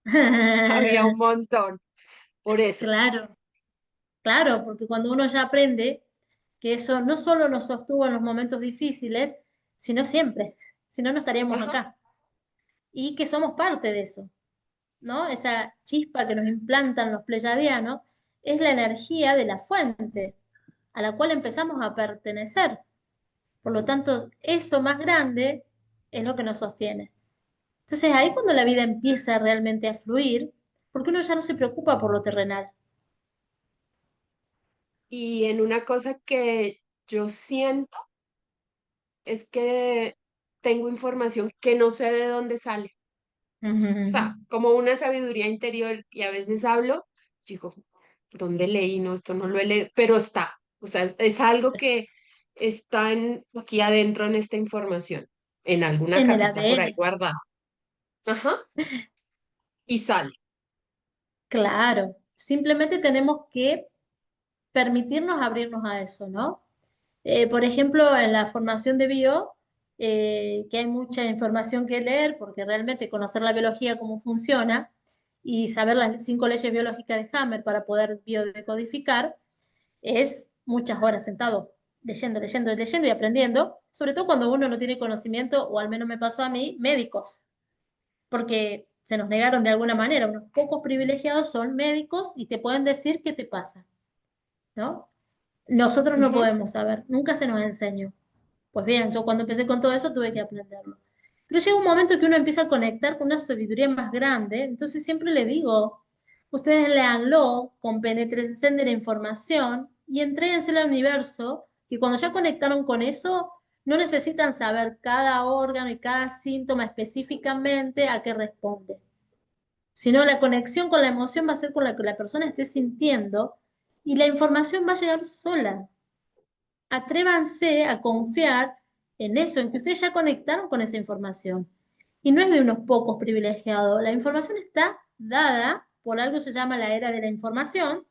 había un montón, por eso. Claro, claro, porque cuando uno ya aprende que eso no solo nos sostuvo en los momentos difíciles, sino siempre, si no, no estaríamos Ajá. acá. Y que somos parte de eso, ¿no? Esa chispa que nos implantan los pleyadianos es la energía de la fuente a la cual empezamos a pertenecer. Por lo tanto, eso más grande es lo que nos sostiene. Entonces ahí cuando la vida empieza realmente a fluir, porque uno ya no se preocupa por lo terrenal. Y en una cosa que yo siento es que tengo información que no sé de dónde sale. O sea, como una sabiduría interior y a veces hablo, digo, ¿dónde leí? No, esto no lo he leído, pero está. O sea, es algo que está aquí adentro en esta información, en alguna En el capita por ahí ADN, guardada. Ajá. Y sale. claro. Simplemente tenemos que permitirnos abrirnos a eso, ¿no? Por ejemplo, en la formación de bio, que hay mucha información que leer, porque realmente conocer la biología, cómo funciona, y saber las 5 leyes biológicas de Hammer para poder biodecodificar, es muchas horas sentado leyendo, leyendo, leyendo y aprendiendo, sobre todo cuando uno no tiene conocimiento, o al menos me pasó a mí, médicos, porque se nos negaron de alguna manera. Unos pocos privilegiados son médicos y te pueden decir qué te pasa, ¿no? Nosotros no Ujú. podemos saber, nunca se nos enseñó. Pues bien, yo cuando empecé con todo eso tuve que aprenderlo. Pero llega un momento que uno empieza a conectar con una sabiduría más grande, entonces siempre le digo, ustedes léanlo, compenetren de la información y entréguensela al universo, que cuando ya conectaron con eso, no necesitan saber cada órgano y cada síntoma específicamente a qué responde, sino la conexión con la emoción va a ser con la que la persona esté sintiendo y la información va a llegar sola. Atrévanse a confiar en eso, en que ustedes ya conectaron con esa información. Y no es de unos pocos privilegiados. La información está dada, por algo se llama la era de la información,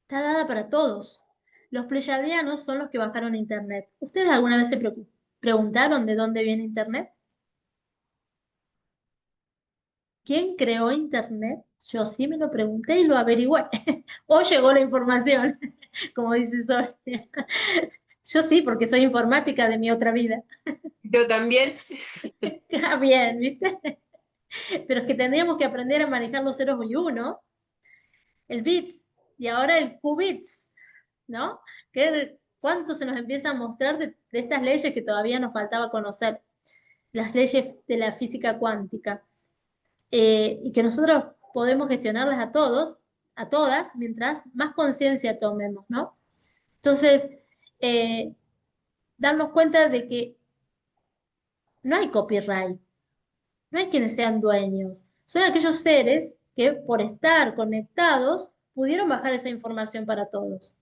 está dada para todos. Los pleyadianos son los que bajaron Internet. ¿Ustedes alguna vez se preguntaron de dónde viene Internet? ¿Quién creó Internet? Yo sí me lo pregunté y lo averigüé. O llegó la información, como dice Sonia. Yo sí, porque soy informática de mi otra vida. Yo también. Ah, bien, ¿viste? Pero es que tendríamos que aprender a manejar los ceros y uno, el bits y ahora el qubits, ¿no? ¿Cuánto se nos empieza a mostrar de estas leyes que todavía nos faltaba conocer? Las leyes de la física cuántica. Y que nosotros podemos gestionarlas a todos, a todas, mientras más conciencia tomemos, ¿no? Entonces, eh, darnos cuenta de que no hay copyright, no hay quienes sean dueños, son aquellos seres que por estar conectados pudieron bajar esa información para todos.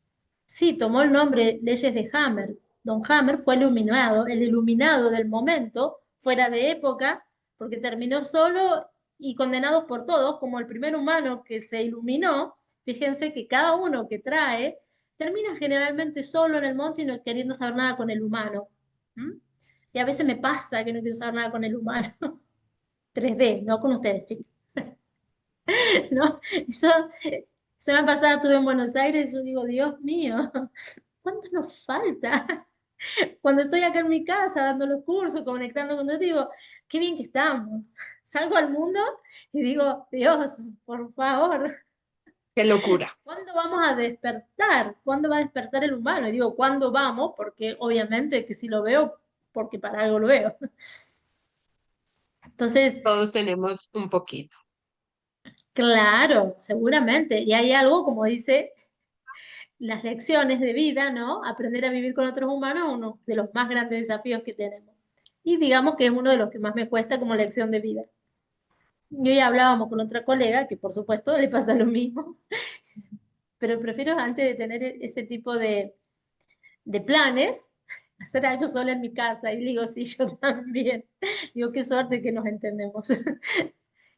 Sí, tomó el nombre Leyes de Hammer. Don Hammer fue iluminado, el iluminado del momento, fuera de época, porque terminó solo y condenado por todos, como el primer humano que se iluminó. Fíjense que cada uno que trae termina generalmente solo en el monte y no queriendo saber nada con el humano. ¿Mm? Y a veces me pasa que no quiero saber nada con el humano. 3D, no con ustedes, chicos. ¿No? Eso, semana pasada estuve en Buenos Aires y yo digo, Dios mío, ¿cuánto nos falta? Cuando estoy acá en mi casa dando los cursos, conectando con Dios, digo, qué bien que estamos. Salgo al mundo y digo, Dios, por favor, Qué locura. ¿cuándo vamos a despertar? ¿Cuándo va a despertar el humano? Y digo, ¿cuándo vamos? Porque obviamente que si lo veo, porque para algo lo veo. Entonces, Todos tenemos un poquito. claro, seguramente. Y hay algo, como dice las lecciones de vida, ¿no? Aprender a vivir con otros humanos es uno de los más grandes desafíos que tenemos. Y digamos que es uno de los que más me cuesta como lección de vida. Y hoy hablábamos con otra colega que por supuesto le pasa lo mismo, pero prefiero antes de tener ese tipo de planes, hacer algo sola en mi casa. Y digo, sí, yo también. Digo, qué suerte que nos entendemos.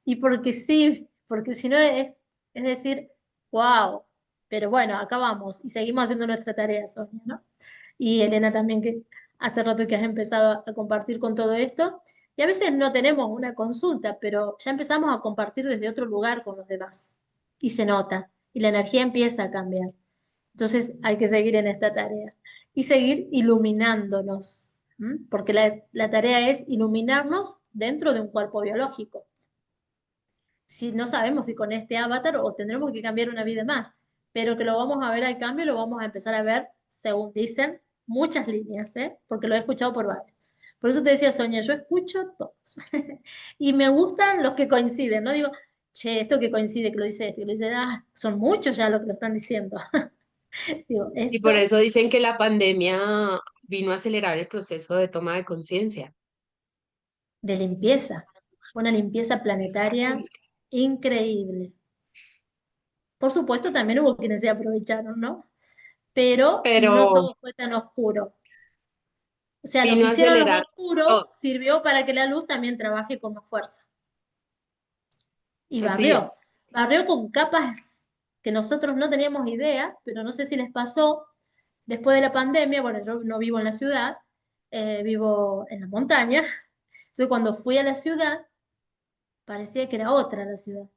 Y porque sí, porque si no es decir, wow, pero bueno, acá vamos y seguimos haciendo nuestra tarea, Sonia, ¿no? Y Elena también, que hace rato que has empezado a compartir con todo esto. Y a veces no tenemos una consulta, pero ya empezamos a compartir desde otro lugar con los demás. Y se nota, y la energía empieza a cambiar. Entonces hay que seguir en esta tarea y seguir iluminándonos, ¿m? Porque la tarea es iluminarnos dentro de un cuerpo biológico. Si no sabemos si con este avatar o tendremos que cambiar una vida más, pero que lo vamos a ver al cambio, lo vamos a empezar a ver, según dicen, muchas líneas, ¿eh? Porque lo he escuchado por varios. Por eso te decía, Sonia, yo escucho todos. Y me gustan los que coinciden, no digo, che, esto que coincide, que lo dice este, que lo dice, ah, son muchos ya los que lo están diciendo. Digo, Y por esto eso dicen que la pandemia vino a acelerar el proceso de toma de conciencia. de limpieza, una limpieza planetaria increíble. Por supuesto, también hubo quienes se aprovecharon, ¿no? Pero no Pero todo fue tan oscuro. O sea, lo vino que a hicieron los acelerar todo. oscuros sirvió para que la luz también trabaje con más fuerza. Y Así es. barrió con capas que nosotros no teníamos idea, pero no sé si les pasó después de la pandemia. Bueno, yo no vivo en la ciudad, vivo en la montaña. Entonces, cuando fui a la ciudad, parecía que era otra la ciudad.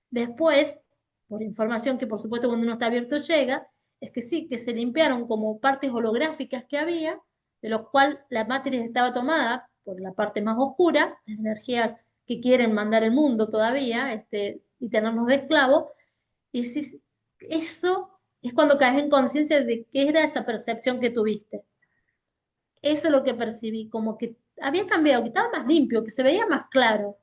Después, por información que por supuesto cuando uno está abierto llega, es que sí, que se limpiaron como partes holográficas que había, de los cuales la matriz estaba tomada por la parte más oscura, las energías que quieren mandar el mundo todavía, y tenernos de esclavos, y decís, eso es cuando caes en conciencia de qué era esa percepción que tuviste. Eso es lo que percibí, como que había cambiado, que estaba más limpio, que se veía más claro.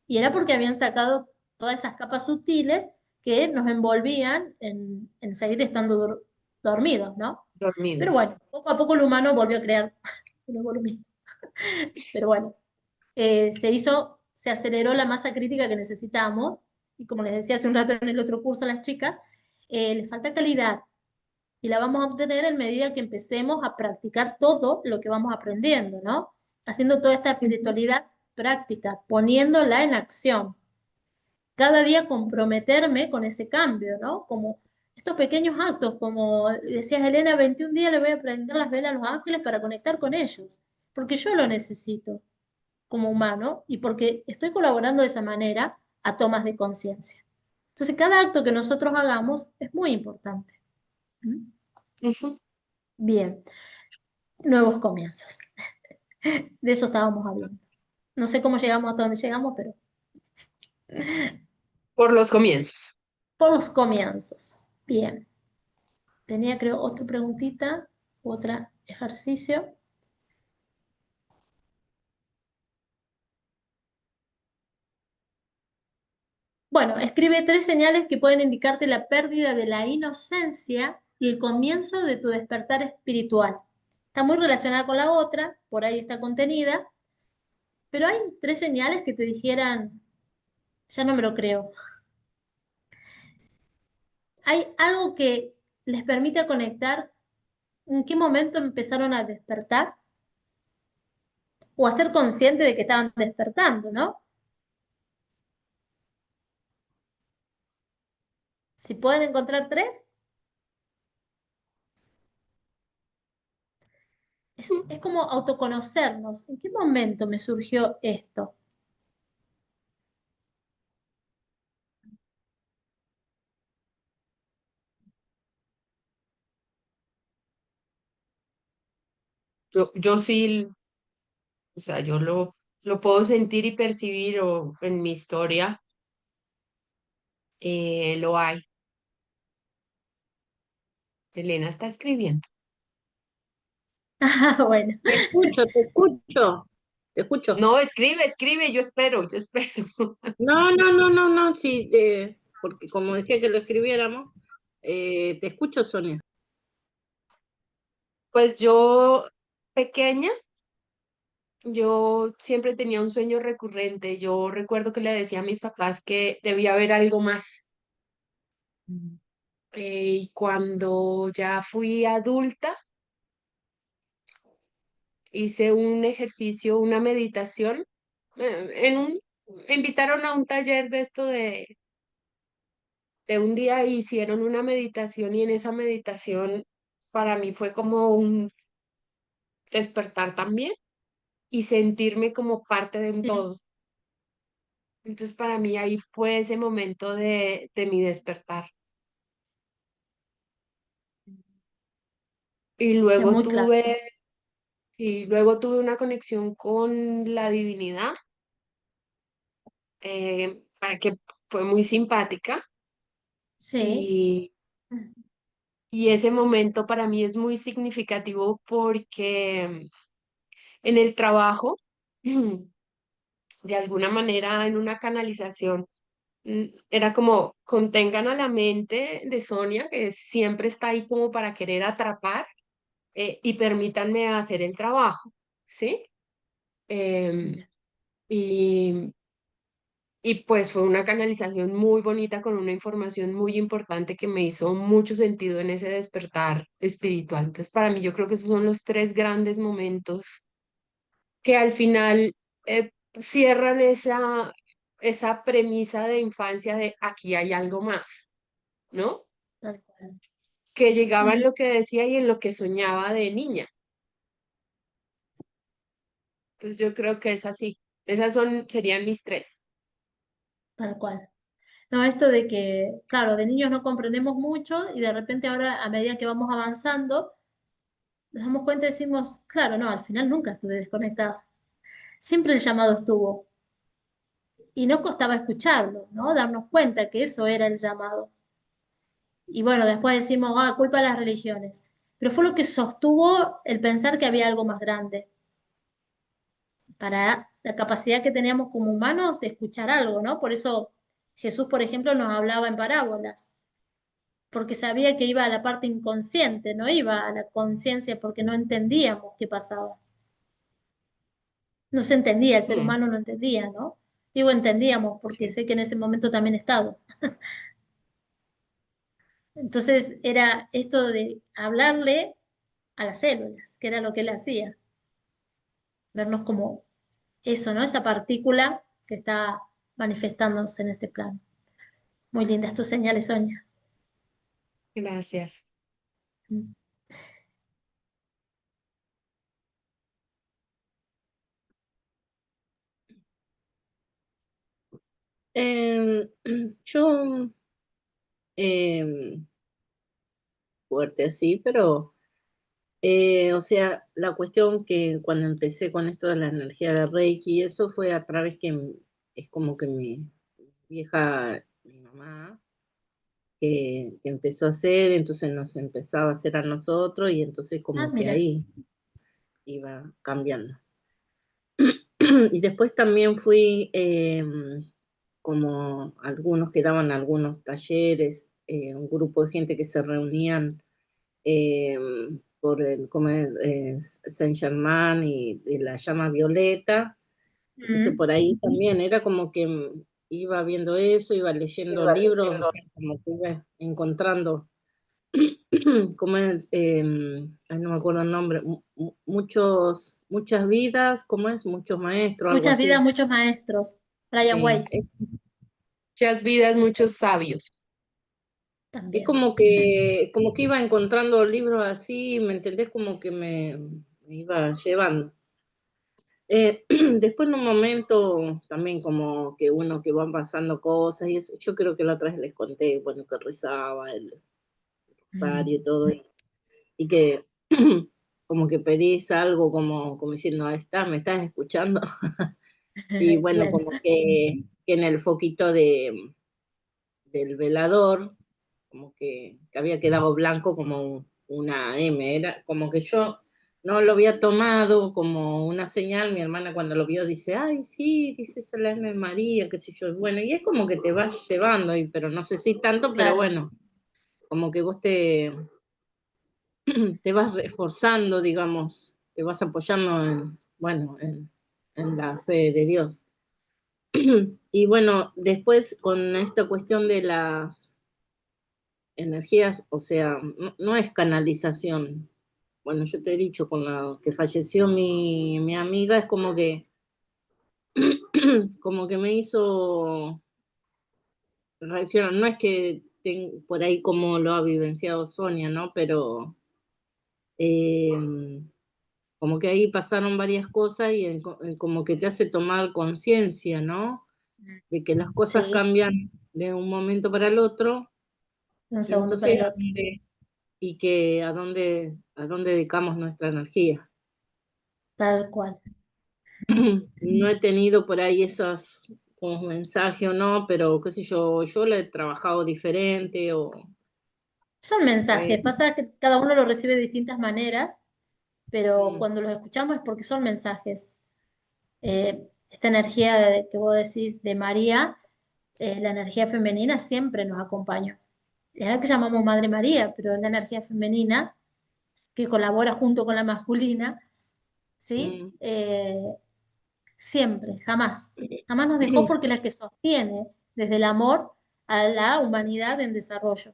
Y era porque habían sacado todas esas capas sutiles que nos envolvían en seguir estando dormidos, ¿no? Pero Dormidos. bueno, poco a poco el humano volvió a crear un nuevo mismo. Pero bueno, se aceleró la masa crítica que necesitamos. Y como les decía hace un rato en el otro curso a las chicas, les falta calidad. Y la vamos a obtener en medida que empecemos a practicar todo lo que vamos aprendiendo, ¿no? Haciendo toda esta Ujú. espiritualidad práctica, poniéndola en acción cada día comprometerme con ese cambio, ¿no? Como estos pequeños actos, como decías Elena, 21 días le voy a prender las velas a los ángeles para conectar con ellos, porque yo lo necesito como humano y porque estoy colaborando de esa manera a tomas de conciencia. Entonces, cada acto que nosotros hagamos es muy importante. ¿Mm? Ujú. Bien, nuevos comienzos. De eso estábamos hablando. No sé cómo llegamos hasta donde llegamos, pero Por los comienzos. por los comienzos. Bien. Tenía, creo, otra preguntita, otro ejercicio. Bueno, escribe 3 señales que pueden indicarte la pérdida de la inocencia y el comienzo de tu despertar espiritual. Está muy relacionada con la otra, por ahí está contenida, pero hay 3 señales que te dijeran, ya no me lo creo. ¿Hay algo que les permita conectar en qué momento empezaron a despertar o a ser conscientes de que estaban despertando, ¿no? Si pueden encontrar 3, es como autoconocernos. ¿En qué momento me surgió esto? Yo sí, o sea, lo puedo sentir y percibir o en mi historia lo hay. Elena está escribiendo. Ah, bueno. Te escucho, te escucho, te escucho. No, escribe, escribe, yo espero. No, no, no, no, no, sí, porque como decía que lo escribiéramos, te escucho, Sonia. Pues yo, pequeña, yo siempre tenía un sueño recurrente. Yo recuerdo que le decía a mis papás que debía haber algo más. Y cuando ya fui adulta, hice un ejercicio, una meditación, en un Me invitaron a un taller de esto de un día y hicieron una meditación y en esa meditación para mí fue como un despertar también y sentirme como parte de un Sí, todo. Entonces para mí ahí fue ese momento de mi despertar. Y sí, luego muy claro. tuve, y luego tuve una conexión con la divinidad, para que fue muy simpática Sí, y, y ese momento para mí es muy significativo porque en el trabajo, de alguna manera en una canalización, era como contengan a la mente de Sonia, que siempre está ahí como para querer atrapar, y permítanme hacer el trabajo, ¿sí? Em, y, y pues fue una canalización muy bonita con una información muy importante que me hizo mucho sentido en ese despertar espiritual. Entonces, para mí yo creo que esos son los tres grandes momentos que al final cierran esa premisa de infancia de aquí hay algo más, ¿no? tal cual. Que llegaba en Ujú, lo que decía y en lo que soñaba de niña. Pues yo creo que es así. Serían mis tres. tal cual. No, esto de que, claro, de niños no comprendemos mucho y de repente ahora, a medida que vamos avanzando, nos damos cuenta y decimos, claro, no, al final nunca estuve desconectada. Siempre el llamado estuvo. Y no costaba escucharlo, ¿no? Darnos cuenta que eso era el llamado. Y bueno, después decimos, ah, culpa de las religiones. Pero fue lo que sostuvo el pensar que había algo más grande, para la capacidad que teníamos como humanos de escuchar algo, ¿no? Por eso Jesús, por ejemplo, nos hablaba en parábolas, porque sabía que iba a la parte inconsciente, no iba a la conciencia porque no entendíamos qué pasaba. No se entendía, el ser Mm, humano no entendía, ¿no? Digo, entendíamos porque sí. sé que en ese momento también he estado. Entonces era esto de hablarle a las células, que era lo que él hacía, vernos como eso, ¿no? Esa partícula que está manifestándose en este plano. Muy lindas tus señales, Sonia. Gracias. Mm. Em, yo, em, fuerte así, pero, o sea, la cuestión que cuando empecé con esto de la energía de Reiki, eso fue a través que es como que mi vieja, mi mamá, que empezó a hacer, entonces nos empezaba a hacer a nosotros y entonces Ah, como que mira. ahí iba cambiando. Y después también fui, como algunos que daban algunos talleres, un grupo de gente que se reunían por el como es, Saint Germain y la llama violeta. Entonces Mm. por ahí también era como que iba viendo eso, iba leyendo libros, o sea, como que iba encontrando, como es, ay, no me acuerdo el nombre, muchas vidas, ¿cómo es? Muchos maestros, algo Muchas vidas, así. muchos maestros. Brian Sí, Weiss Muchas vidas, muchos sabios. es también. como que iba encontrando libros así, ¿me entendés? Como que me iba llevando. Después en un momento también como que uno que van pasando cosas y eso, yo creo que la otra vez les conté, bueno, que rezaba el Mm. rosario y todo, y que como que pedís algo como diciendo, ahí está, me estás escuchando. Y bueno, Claro. como que en el foquito del velador, como que había quedado blanco como una M, era como que yo no lo había tomado como una señal, mi hermana cuando lo vio dice, ay, sí, dice, esa es la M de María, qué sé yo, bueno, y es como que te vas llevando, pero no sé si tanto, pero Claro, bueno, como que vos te vas reforzando, digamos, te vas apoyando en, bueno, en la fe de Dios. Y bueno, después con esta cuestión de las energías, o sea, no es canalización. Bueno, yo te he dicho, con la que falleció mi amiga, es como que como que me hizo reaccionar. No es que por ahí como lo ha vivenciado Sonia, ¿no? Pero como que ahí pasaron varias cosas y como que te hace tomar conciencia, ¿no? De que las cosas Sí, cambian de un momento para el otro, de un y segundo para entonces el otro. a dónde dedicamos nuestra energía. Tal cual. No he tenido por ahí esos como mensajes o no, pero qué sé yo lo he trabajado diferente o Son eh, mensajes, pasa que cada uno lo recibe de distintas maneras, pero mm, cuando los escuchamos es porque son mensajes. Esta energía que vos decís de María, la energía femenina siempre nos acompaña. Es la que llamamos Madre María, pero es la energía femenina que colabora junto con la masculina, ¿sí? mm, Siempre, jamás. Jamás nos dejó porque es la que sostiene desde el amor a la humanidad en desarrollo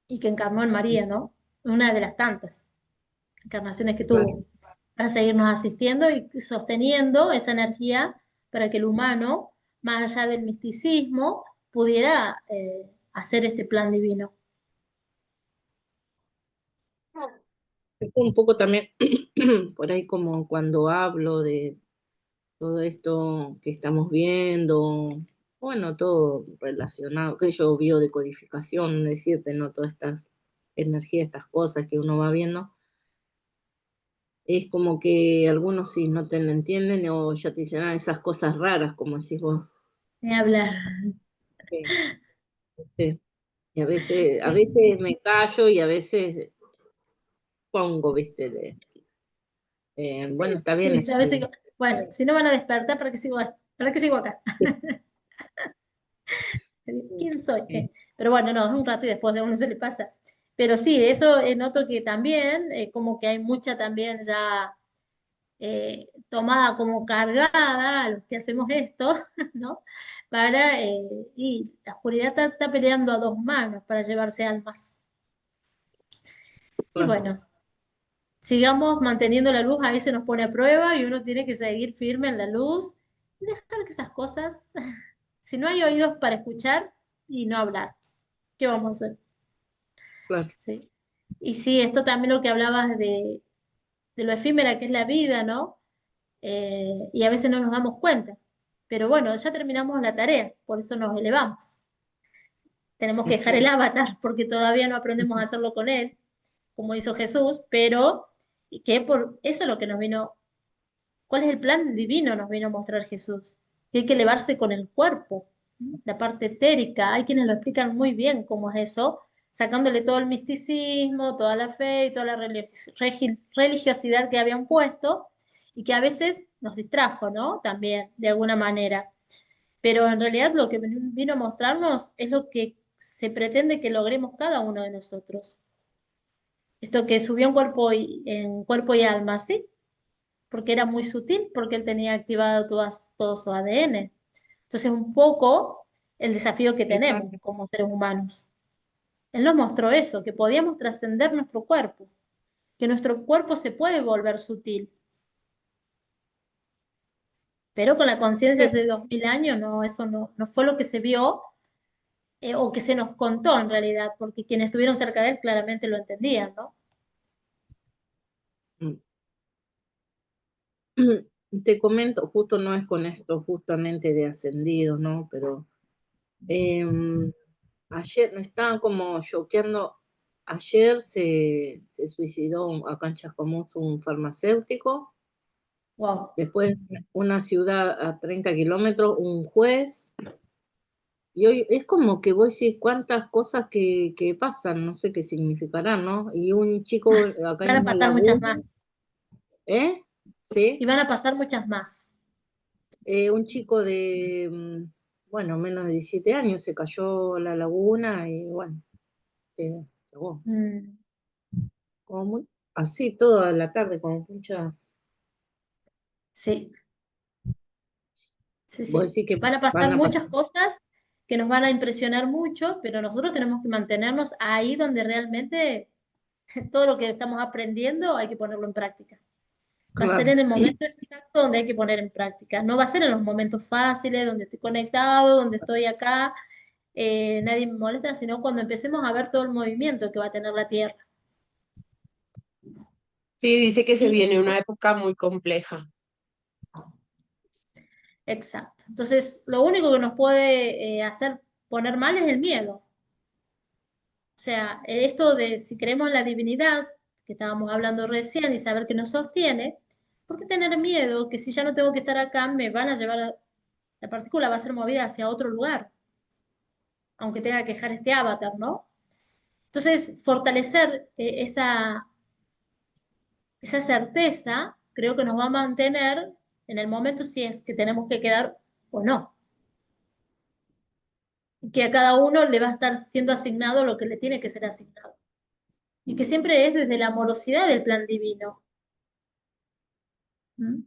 y que encarnó en María, ¿no? Una de las tantas encarnaciones que claro. tuvo para seguirnos asistiendo y sosteniendo esa energía para que el humano, más allá del misticismo, pudiera hacer este plan divino. Es un poco también por ahí como cuando hablo de todo esto que estamos viendo, bueno, todo relacionado, que yo biodecodificación, decirte, ¿no? Todas estas energías, estas cosas que uno va viendo, es como que algunos sí no te lo entienden o ya te dicen, esas cosas raras, como decís vos. Ni hablar. Sí, ¿viste? Y a Sí, veces me callo y a veces pongo, ¿viste? Bueno, está bien. sí, yo a veces digo, bueno, si no van a despertar, para qué sigo acá? Sí, ¿Quién soy? sí, Pero bueno, no, es un rato y después de uno se le pasa. Pero sí, eso noto que también, como que hay mucha también ya tomada como cargada a los que hacemos esto, ¿no? Y la oscuridad está peleando a dos manos para llevarse almas. Y claro, bueno, sigamos manteniendo la luz, ahí se nos pone a prueba y uno tiene que seguir firme en la luz y dejar que esas cosas, si no hay oídos para escuchar y no hablar, ¿qué vamos a hacer? claro. ¿Sí? Y sí, esto también lo que hablabas de lo efímera que es la vida, ¿no? Y a veces no nos damos cuenta. Pero bueno, ya terminamos la tarea, por eso nos elevamos. Tenemos que dejar el Sí. avatar porque todavía no aprendemos a hacerlo con él, como hizo Jesús, pero que por eso es lo que nos vino, ¿cuál es el plan divino? Nos vino a mostrar Jesús. Que hay que elevarse con el cuerpo, ¿no? La parte etérica. Hay quienes lo explican muy bien cómo es eso, sacándole todo el misticismo, toda la fe y toda la religiosidad que habían puesto y que a veces nos distrajo, ¿no? También, de alguna manera. Pero en realidad lo que vino a mostrarnos es lo que se pretende que logremos cada uno de nosotros. Esto que subió en cuerpo y alma, ¿sí? Porque era muy sutil, porque él tenía activado todo su ADN. Entonces, un poco el desafío que tenemos Exacto. como seres humanos. Él nos mostró eso, que podíamos trascender nuestro cuerpo, que nuestro cuerpo se puede volver sutil, pero con la conciencia Sí. hace 2000 años, no, eso no fue lo que se vio o que se nos contó en realidad, porque quienes estuvieron cerca de él claramente lo entendían, ¿no? Mm. Te comento, justo no es con esto justamente de ascendido, ¿no? Pero em, ayer me estaban como choqueando. Ayer se suicidó acá en Chascomús un farmacéutico. Wow. Después, una ciudad a 30 kilómetros, un juez. Y hoy es como que voy a decir cuántas cosas que pasan, no sé qué significarán, ¿no? Y un chico acá Van a en La pasar muchas Laguna, más. ¿eh? Y Sí. van a pasar muchas más. Un chico de, bueno, menos de 17 años se cayó a la laguna y bueno, se ahogó. Mm, Como así toda la tarde, con mucha. sí. Sí, Vos sí. decís que Van a van pasar a pasar. muchas cosas que nos van a impresionar mucho, pero nosotros tenemos que mantenernos ahí donde realmente todo lo que estamos aprendiendo hay que ponerlo en práctica. Va a ser claro, en el momento exacto donde hay que poner en práctica. No va a ser en los momentos fáciles, donde estoy conectado, donde estoy acá, nadie me molesta, sino cuando empecemos a ver todo el movimiento que va a tener la Tierra. Sí, dice que se Y viene una época muy compleja. exacto. Entonces, lo único que nos puede hacer poner mal es el miedo. O sea, esto de si creemos en la divinidad, que estábamos hablando recién, y saber que nos sostiene, ¿por qué tener miedo que si ya no tengo que estar acá, me van a llevar la partícula va a ser movida hacia otro lugar, aunque tenga que dejar este avatar, ¿no? Entonces, fortalecer esa certeza creo que nos va a mantener en el momento si es que tenemos que quedar o no. Y que a cada uno le va a estar siendo asignado lo que le tiene que ser asignado. Y que siempre es desde la amorosidad del plan divino. ¿Mm?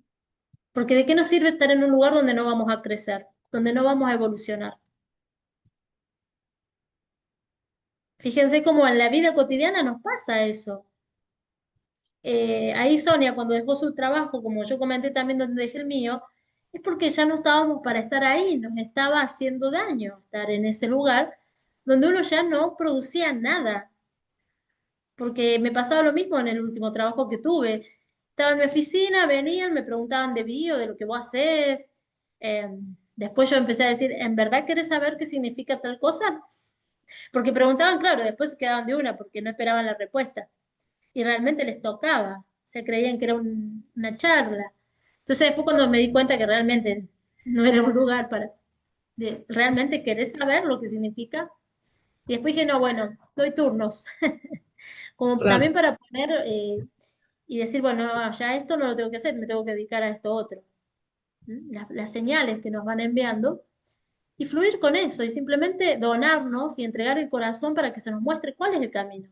Porque ¿de qué nos sirve estar en un lugar donde no vamos a crecer, donde no vamos a evolucionar? Fíjense cómo en la vida cotidiana nos pasa eso. Ahí Sonia, cuando dejó su trabajo, como yo comenté también donde dejé el mío, es porque ya no estábamos para estar ahí, nos estaba haciendo daño estar en ese lugar donde uno ya no producía nada, porque me pasaba lo mismo en el último trabajo que tuve. Estaba en mi oficina, venían, me preguntaban de mí o de lo que vos hacés. Eh, Después yo empecé a decir, ¿en verdad querés saber qué significa tal cosa? Porque preguntaban, claro, después se quedaban de una porque no esperaban la respuesta y realmente les tocaba, se creían que era una charla. Entonces después cuando me di cuenta que realmente no era un lugar para realmente querer saber lo que significa, y después dije, no, bueno, doy turnos, como claro, también para poner y decir, bueno, no, ya esto no lo tengo que hacer, me tengo que dedicar a esto otro. ¿Mm? Las señales que nos van enviando y fluir con eso y simplemente donarnos y entregar el corazón para que se nos muestre cuál es el camino,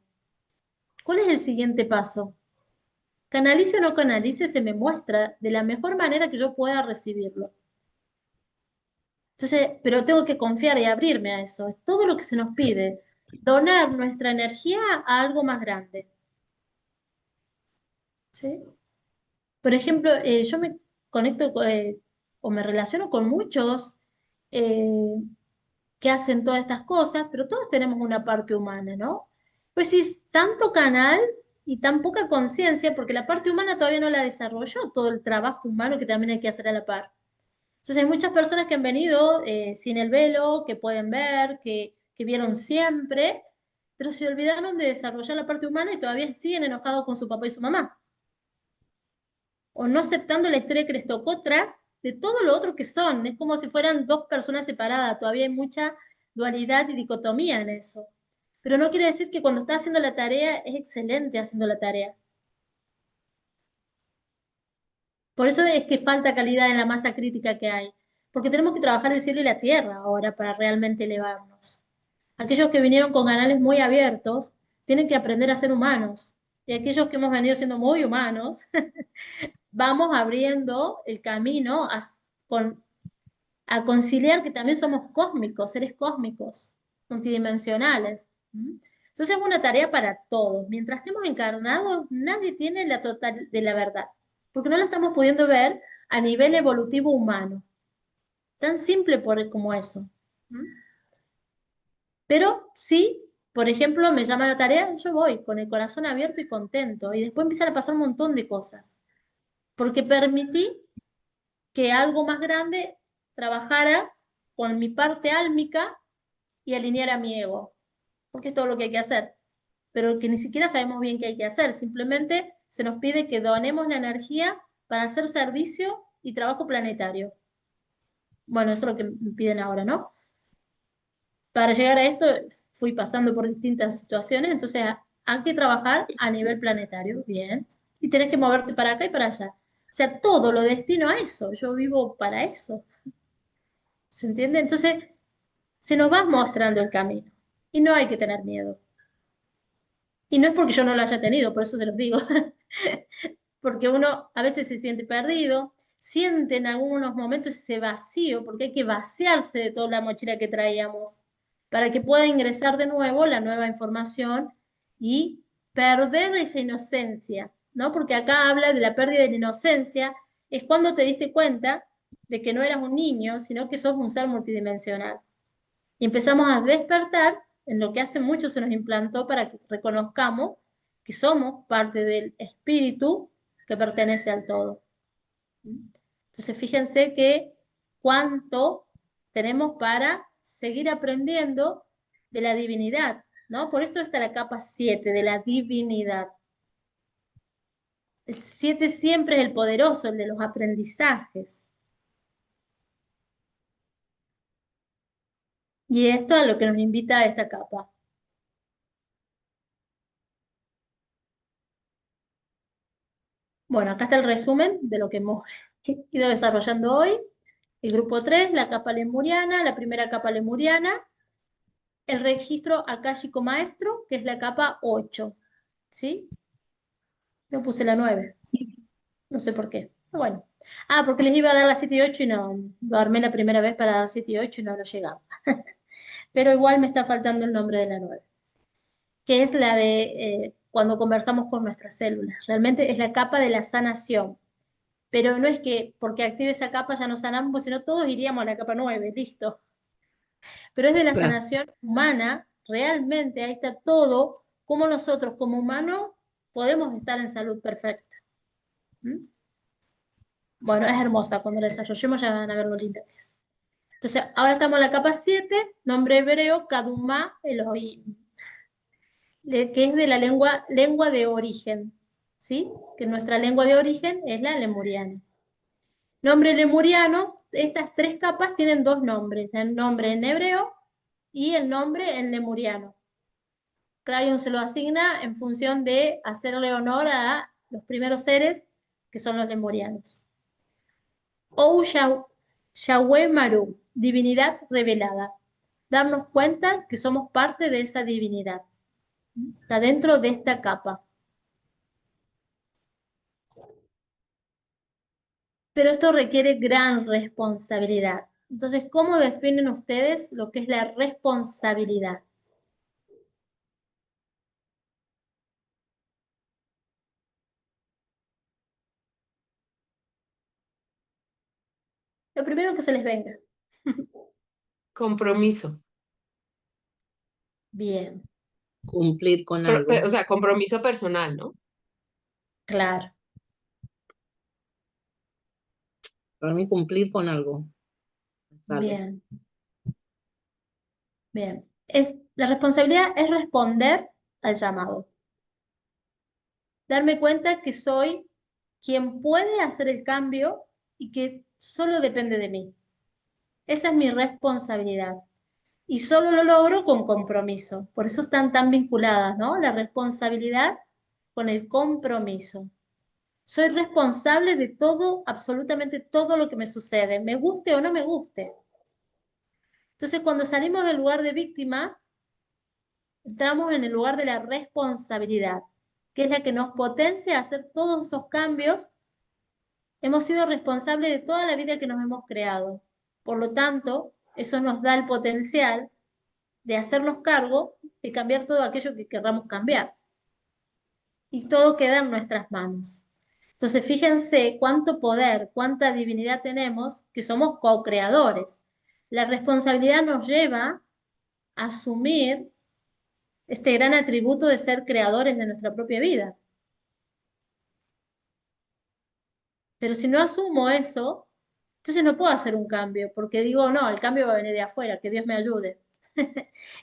cuál es el siguiente paso. Canalice o no canalice, se me muestra de la mejor manera que yo pueda recibirlo. Entonces, pero tengo que confiar y abrirme a eso. Es todo lo que se nos pide. Donar nuestra energía a algo más grande. ¿Sí? Por ejemplo, yo me conecto o me relaciono con muchos eh, que hacen todas estas cosas, pero todos tenemos una parte humana, ¿no? Pues sí, es tanto canal y tan poca conciencia, porque la parte humana todavía no la desarrolló, todo el trabajo humano que también hay que hacer a la par. Entonces hay muchas personas que han venido sin el velo, que pueden ver, que vieron siempre, pero se olvidaron de desarrollar la parte humana y todavía siguen enojados con su papá y su mamá, o no aceptando la historia que les tocó tras de todo lo otro que son. Es como si fueran dos personas separadas, todavía hay mucha dualidad y dicotomía en eso. Pero no quiere decir que cuando está haciendo la tarea es excelente haciendo la tarea. Por eso es que falta calidad en la masa crítica que hay, porque tenemos que trabajar el cielo y la tierra ahora para realmente elevarnos. Aquellos que vinieron con canales muy abiertos tienen que aprender a ser humanos, y aquellos que hemos venido siendo muy humanos, vamos abriendo el camino con, a conciliar que también somos cósmicos, seres cósmicos, multidimensionales. ¿Mm? Entonces es una tarea para todos. Mientras estemos encarnados, nadie tiene la total de la verdad, porque no la estamos pudiendo ver a nivel evolutivo humano. Tan simple como eso. ¿Mm? Pero sí, por ejemplo, me llama la tarea, yo voy con el corazón abierto y contento, y después empiezan a pasar un montón de cosas, porque permití que algo más grande trabajara con mi parte álmica y alineara mi ego, porque es todo lo que hay que hacer, pero que ni siquiera sabemos bien qué hay que hacer, simplemente se nos pide que donemos la energía para hacer servicio y trabajo planetario. Bueno, eso es lo que me piden ahora, ¿no? Para llegar a esto fui pasando por distintas situaciones, entonces hay que trabajar a nivel planetario, bien, y tenés que moverte para acá y para allá. O sea, todo lo destino a eso, yo vivo para eso, ¿se entiende? Entonces, se nos va mostrando el camino y no hay que tener miedo. Y no es porque yo no lo haya tenido, por eso te los digo, porque uno a veces se siente perdido, siente en algunos momentos ese vacío, porque hay que vaciarse de toda la mochila que traíamos para que pueda ingresar de nuevo la nueva información y perder esa inocencia. ¿no? Porque acá habla de la pérdida de la inocencia, es cuando te diste cuenta de que no eras un niño, sino que sos un ser multidimensional. Y empezamos a despertar en lo que hace mucho se nos implantó para que reconozcamos que somos parte del espíritu que pertenece al todo. Entonces, fíjense que cuánto tenemos para seguir aprendiendo de la divinidad, ¿no? Por esto está la capa 7 de la divinidad. El 7 siempre es el poderoso, el de los aprendizajes. Y esto es a lo que nos invita a esta capa. Bueno, acá está el resumen de lo que hemos ido desarrollando hoy. El grupo 3, la capa lemuriana, la primera capa lemuriana, el registro akáshico maestro, que es la capa 8. ¿Sí? Yo puse la 9. No sé por qué. Pero bueno. Ah, porque les iba a dar la 7 y 8 y no. Lo armé la primera vez para dar 7 y 8 y no lo llegaba. Pero igual me está faltando el nombre de la 9, que es la de cuando conversamos con nuestras células. Realmente es la capa de la sanación. Pero no es que porque active esa capa ya nos sanamos, sino todos iríamos a la capa 9, listo. Pero es de la Claro. sanación humana, realmente ahí está todo, cómo nosotros como humanos podemos estar en salud perfecta. ¿Mm? Bueno, es hermosa, cuando la desarrollemos ya van a ver lo linda que es. Entonces, ahora estamos en la capa 7, nombre hebreo, Kadumá Elohim, que es de la lengua de origen, ¿sí? Que nuestra lengua de origen es la lemuriana. Nombre lemuriano, estas tres capas tienen dos nombres, el nombre en hebreo y el nombre en lemuriano. Crayon se lo asigna en función de hacerle honor a los primeros seres, que son los lemurianos. Ou Yahweh Maru, divinidad revelada. Darnos cuenta que somos parte de esa divinidad. Está dentro de esta capa. Pero esto requiere gran responsabilidad. Entonces, ¿cómo definen ustedes lo que es la responsabilidad? Lo primero que se les venga. Compromiso. Bien, Cumplir con algo. O sea, compromiso personal, ¿no? claro, Para mí cumplir con algo. Sale. bien, bien. La responsabilidad es responder al llamado. Darme cuenta que soy quien puede hacer el cambio y que solo depende de mí. Esa es mi responsabilidad. Y solo lo logro con compromiso. Por eso están tan vinculadas, ¿no? La responsabilidad con el compromiso. Soy responsable de todo, absolutamente todo lo que me sucede, me guste o no me guste. Entonces, cuando salimos del lugar de víctima, entramos en el lugar de la responsabilidad, que es la que nos potencia a hacer todos esos cambios. Hemos sido responsables de toda la vida que nos hemos creado. Por lo tanto, eso nos da el potencial de hacernos cargo de cambiar todo aquello que querramos cambiar. Y todo queda en nuestras manos. Entonces, fíjense cuánto poder, cuánta divinidad tenemos, que somos co-creadores. La responsabilidad nos lleva a asumir este gran atributo de ser creadores de nuestra propia vida. Pero si no asumo eso, entonces no puedo hacer un cambio, porque digo, no, el cambio va a venir de afuera, que Dios me ayude.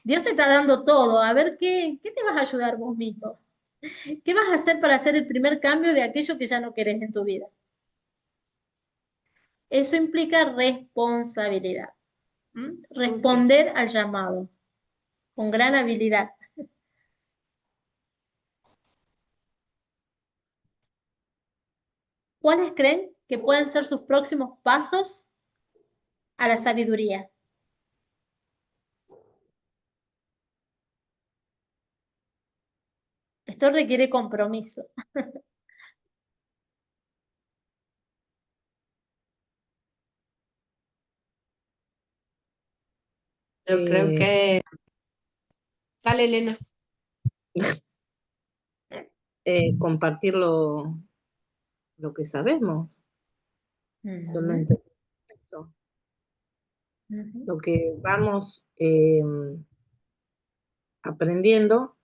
Dios te está dando todo, a ver qué te vas a ayudar vos mismo. ¿Qué vas a hacer para hacer el primer cambio de aquello que ya no querés en tu vida? Eso implica responsabilidad. ¿Mm? Ok. Responder al llamado con gran habilidad. ¿Cuáles creen que pueden ser sus próximos pasos a la sabiduría? Esto requiere compromiso. Yo creo Eh, que... Sale, Elena. compartir lo que sabemos, Ujú, solamente eso. ujú. Lo que vamos aprendiendo,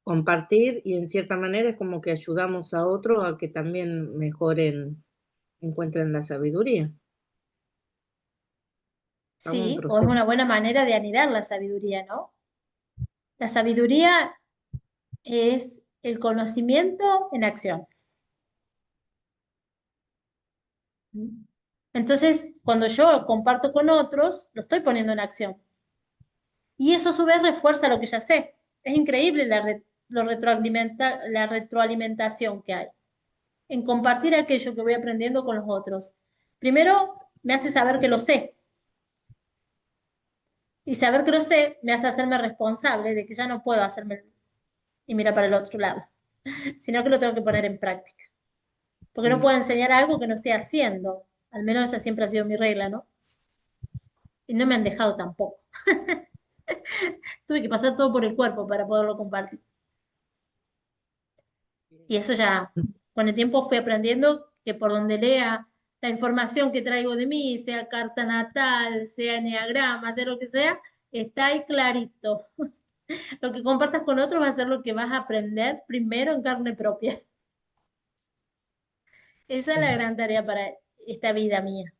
compartir y en cierta manera es como que ayudamos a otros a que también mejoren, encuentren la sabiduría. Estamos en Sí, o es proceso. una buena manera de anidar la sabiduría, ¿no? La sabiduría es el conocimiento en acción. Entonces, cuando yo comparto con otros, lo estoy poniendo en acción. Y eso a su vez refuerza lo que ya sé. Es increíble la retroalimentación que hay en compartir aquello que voy aprendiendo con los otros. Primero, me hace saber que lo sé. Y saber que lo sé me hace hacerme responsable de que ya no puedo hacerme y mirar para el otro lado, sino que lo tengo que poner en práctica. Porque no Mm. puedo enseñar algo que no esté haciendo. Al menos esa siempre ha sido mi regla, ¿no? Y no me han dejado tampoco. Tuve que pasar todo por el cuerpo para poderlo compartir. Y eso ya, con el tiempo fui aprendiendo que por donde lea la información que traigo de mí, sea carta natal, sea enneagrama, sea lo que sea, está ahí clarito. Lo que compartas con otros va a ser lo que vas a aprender primero en carne propia. Esa es la gran tarea para esta vida mía.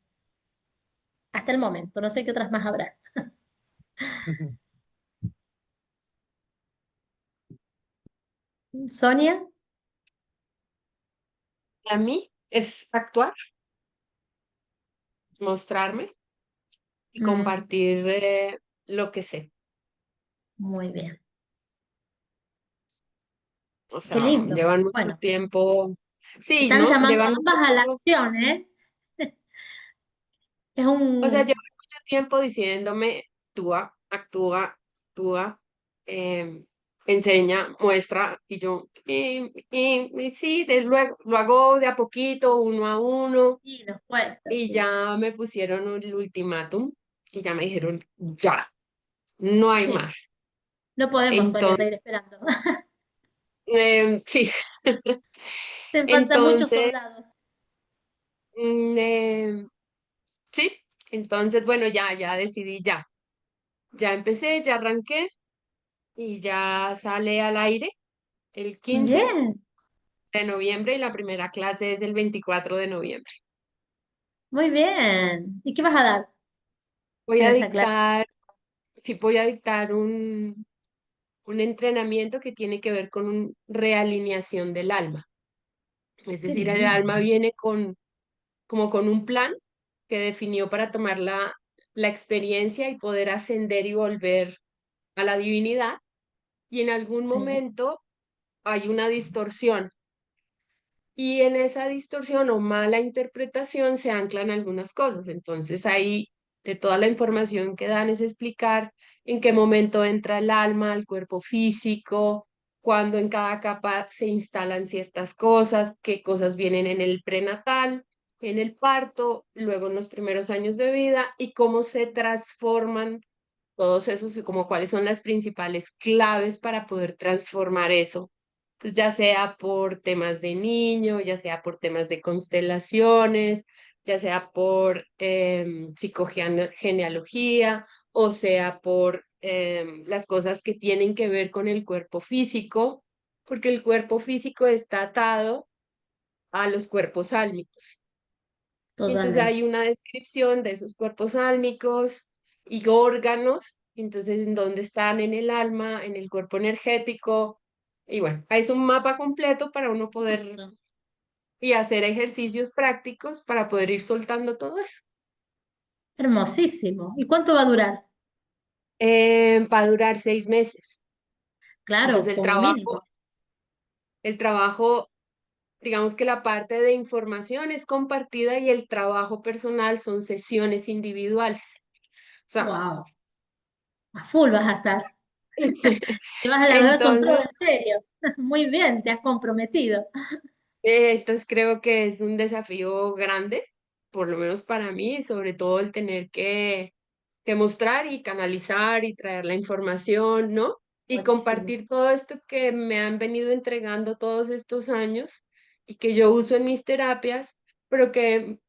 Hasta el momento. No sé qué otras más habrá. Sonia. A mí es actuar, mostrarme y Mm, compartir lo que sé. muy bien. O Qué sea, lindo. llevan mucho Bueno, tiempo. Sí, están ¿no? llamando Llevan mucho ambas a la tiempo. acción, ¿eh? Es O sea, llevan un... mucho tiempo diciéndome, actúa, actúa, enseña, muestra, y yo, y sí, luego, lo hago de a poquito, uno a uno, Y nos cuesta, y sí. ya me pusieron el ultimátum, y ya me dijeron, ya, no hay Sí. más. No podemos, Sonia, Entonces, seguir esperando. sí, Te faltan muchos entonces, soldados. mm, sí, entonces, bueno, ya decidí, ya empecé, ya arranqué, y ya sale al aire el 15 Bien, de noviembre y la primera clase es el 24 de noviembre. muy bien. ¿Y qué vas a dar Voy en a esa clase? dictar, sí, voy a dictar un entrenamiento que tiene que ver con realineación del alma. Es Qué decir, el lindo. alma viene como con un plan que definió para tomar la experiencia y poder ascender y volver a la divinidad. Y en algún Sí, momento hay una distorsión. Y en esa distorsión o mala interpretación se anclan algunas cosas. Entonces ahí de toda la información que dan es explicar en qué momento entra el alma al cuerpo físico, cuándo en cada capa se instalan ciertas cosas, qué cosas vienen en el prenatal, en el parto, luego en los primeros años de vida y cómo se transforman todos esos y como cuáles son las principales claves para poder transformar eso. Pues ya sea por temas de niño, ya sea por temas de constelaciones, ya sea por psicogenealogía, o sea por las cosas que tienen que ver con el cuerpo físico, porque el cuerpo físico está atado a los cuerpos álmicos. Y entonces totalmente. hay una descripción de esos cuerpos álmicos y órganos, entonces en dónde están en el alma, en el cuerpo energético. Y bueno, es un mapa completo para uno poder Hermoso. y hacer ejercicios prácticos para poder ir soltando todo eso. Hermosísimo. ¿Y cuánto va a durar? Va a durar 6 meses. Claro, Entonces como mínimo. el trabajo, digamos que la parte de información es compartida y el trabajo personal son sesiones individuales. O sea, Wow. A full vas a estar. Te vas a largar con todo entonces en serio. Muy bien, te has comprometido. Entonces creo que es un desafío grande, por lo menos para mí, sobre todo el tener que mostrar y canalizar y traer la información, ¿no? y Buenísimo. compartir todo esto que me han venido entregando todos estos años y que yo uso en mis terapias, pero que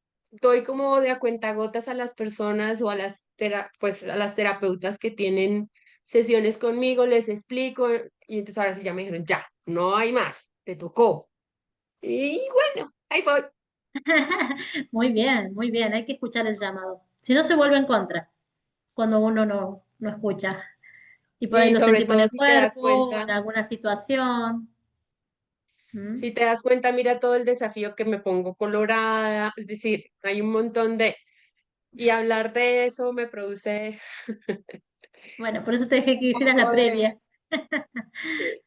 doy como de a cuentagotas a las personas o a pues a las terapeutas que tienen sesiones conmigo, les explico y entonces ahora sí ya me dijeron, ya, no hay más, te tocó. Y bueno, ahí voy. Muy bien, hay que escuchar el llamado. Si no, se vuelve en contra cuando uno no escucha. Y por ahí Y lo sobre sentimos en todo el si te das cuerpo, o en cuenta, alguna situación. si ¿Mm? te das cuenta, mira todo el desafío que me pongo colorada, es decir, hay un montón de... Y hablar de eso me produce Bueno, por eso te dejé que un hicieras la poco previa. de-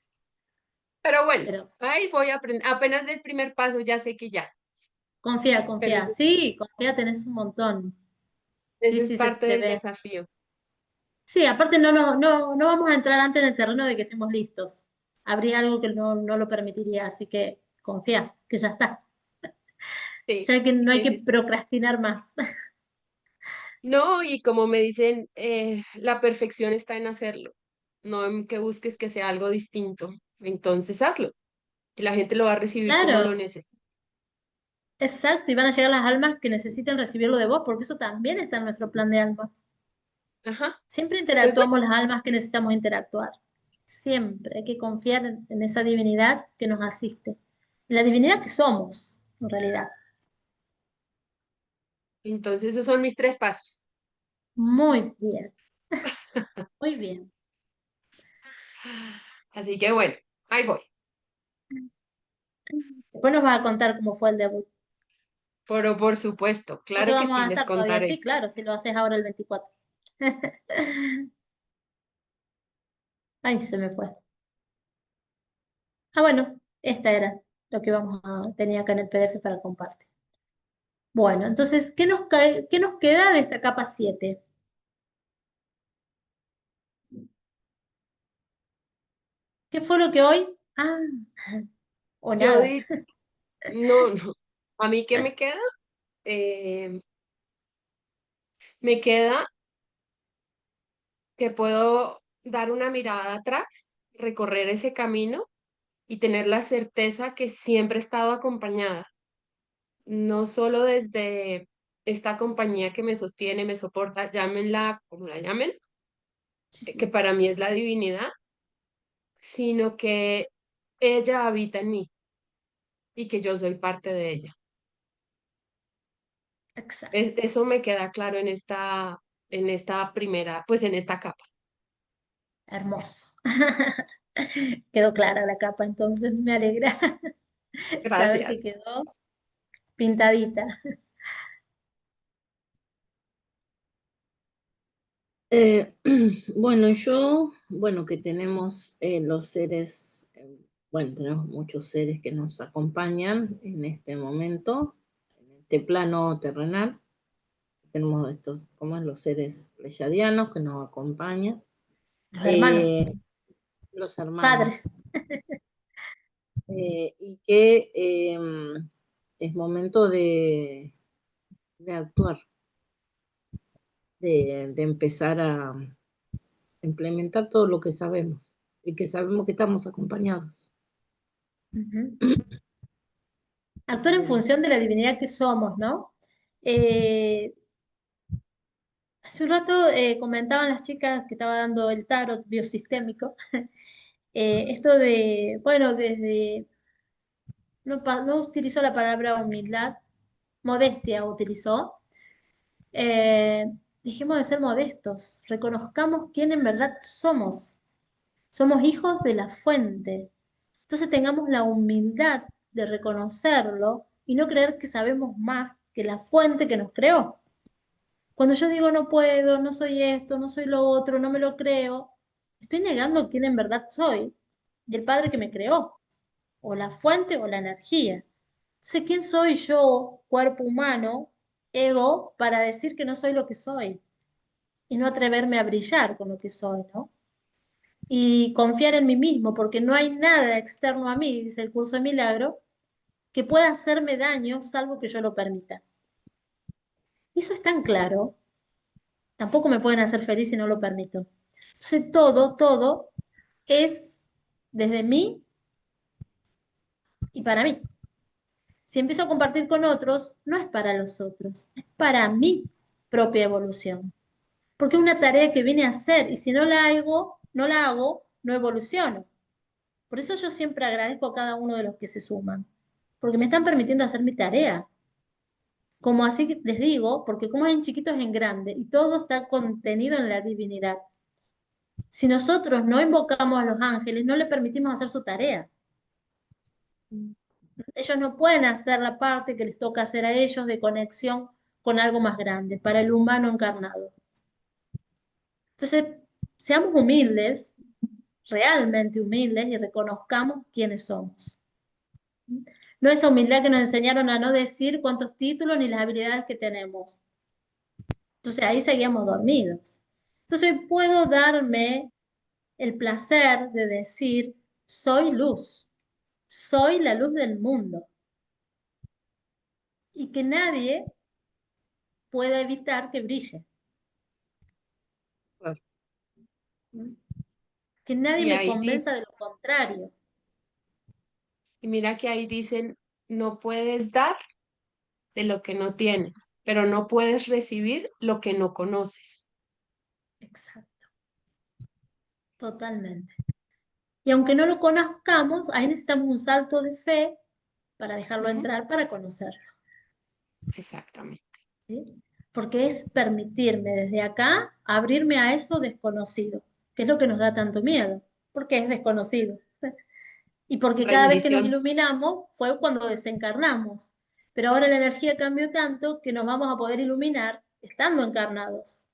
Pero bueno, Pero ahí voy a aprender. Apenas del primer paso ya sé que ya. confía, Pero confía. Sí, confía, tenés un montón. Sí, eso es sí, se parte te del ve. desafío. Sí, aparte no vamos a entrar antes en el terreno de que estemos listos. Habría algo que no lo permitiría, así que confía, que ya está. Sí, Ya que no hay sí, que sí, sí. procrastinar más. No, y como me dicen, la perfección está en hacerlo, no en que busques que sea algo distinto. Entonces hazlo, y la gente lo va a recibir como lo Claro, necesita. exacto, y van a llegar las almas que necesiten recibirlo de vos, porque eso también está en nuestro plan de alma. Ajá. Siempre Pues bueno, interactuamos las almas que necesitamos interactuar. Siempre hay que confiar en esa divinidad que nos asiste. La divinidad que somos, en realidad. entonces esos son mis 3 pasos. Muy bien, muy bien. Así que bueno, ahí voy. Después nos vas a contar cómo fue el debut. Pero por supuesto, Porque claro que vamos sí, a les estar todavía contaré. así, claro, si lo haces ahora el 24. Ay, se me fue. Ah, bueno, esta era lo que tenía acá en el PDF para compartir. Bueno, entonces, qué nos queda de esta capa 7? ¿Qué fue lo que hoy? Ah, o Yo nada. di, no, no. ¿A mí qué me queda? Eh, Me queda que puedo dar una mirada atrás, recorrer ese camino y tener la certeza que siempre he estado acompañada, no solo desde esta compañía que me sostiene, me soporta, llámenla como la llamen, Sí, que sí, para mí es la divinidad, sino que ella habita en mí y que yo soy parte de ella. exacto. Eso me queda claro en esta primera, pues en esta capa. Hermoso. Quedó clara la capa, entonces me alegra saber que Gracias. quedó pintadita. Eh, bueno, que tenemos los seres, bueno, tenemos muchos seres que nos acompañan en este momento, en este plano terrenal. Tenemos estos, como los seres pleyadianos que nos acompañan, Los hermanos, eh, los hermanos, padres. y que es momento de actuar, de empezar a implementar todo lo que sabemos y que sabemos que estamos acompañados. Ujú. Eso Actuar en sería. función de la divinidad que somos, ¿no? Eh, Hace un rato comentaban las chicas que estaba dando el tarot biosistémico, esto de, bueno, desde, no utilizó la palabra humildad, modestia utilizó. Eh, Dejemos de ser modestos, reconozcamos quién en verdad somos. Somos hijos de la fuente. Entonces tengamos la humildad de reconocerlo y no creer que sabemos más que la fuente que nos creó. Cuando yo digo no puedo, no soy esto, no soy lo otro, no me lo creo, estoy negando quién en verdad soy y el Padre que me creó, o la fuente o la energía. Entonces, ¿quién soy yo, cuerpo humano, ego, para decir que no soy lo que soy y no atreverme a brillar con lo que soy, ¿no? Y confiar en mí mismo, porque no hay nada externo a mí, dice el curso de milagro, que pueda hacerme daño salvo que yo lo permita. Y eso es tan claro, tampoco me pueden hacer feliz si no lo permito. Entonces, todo es desde mí y para mí. Si empiezo a compartir con otros, no es para los otros, es para mi propia evolución. Porque es una tarea que vine a hacer y si no la hago, no evoluciono. Por eso yo siempre agradezco a cada uno de los que se suman, porque me están permitiendo hacer mi tarea. Como así que les digo, porque como es en chiquito es en grande y todo está contenido en la divinidad. Si nosotros no invocamos a los ángeles, no le permitimos hacer su tarea. Ellos no pueden hacer la parte que les toca hacer a ellos de conexión con algo más grande, para el humano encarnado. Entonces, seamos humildes, realmente humildes, y reconozcamos quiénes somos. No esa humildad que nos enseñaron a no decir cuántos títulos ni las habilidades que tenemos. Entonces ahí seguíamos dormidos. Entonces puedo darme el placer de decir, soy luz, soy la luz del mundo. Y que nadie pueda evitar que brille. Claro. Que nadie Y me ahí dice, convenza de lo contrario. y mira que ahí dicen, no puedes dar de lo que no tienes, pero no puedes recibir lo que no conoces. Exacto, totalmente. Y aunque no lo conozcamos, ahí necesitamos un salto de fe para dejarlo Ujú, entrar, para conocerlo. exactamente. ¿Sí? Porque es permitirme desde acá abrirme a eso desconocido, que es lo que nos da tanto miedo, porque es desconocido. Y porque cada vez que nos Rendición. iluminamos fue cuando desencarnamos. Pero ahora la energía cambió tanto que nos vamos a poder iluminar estando encarnados.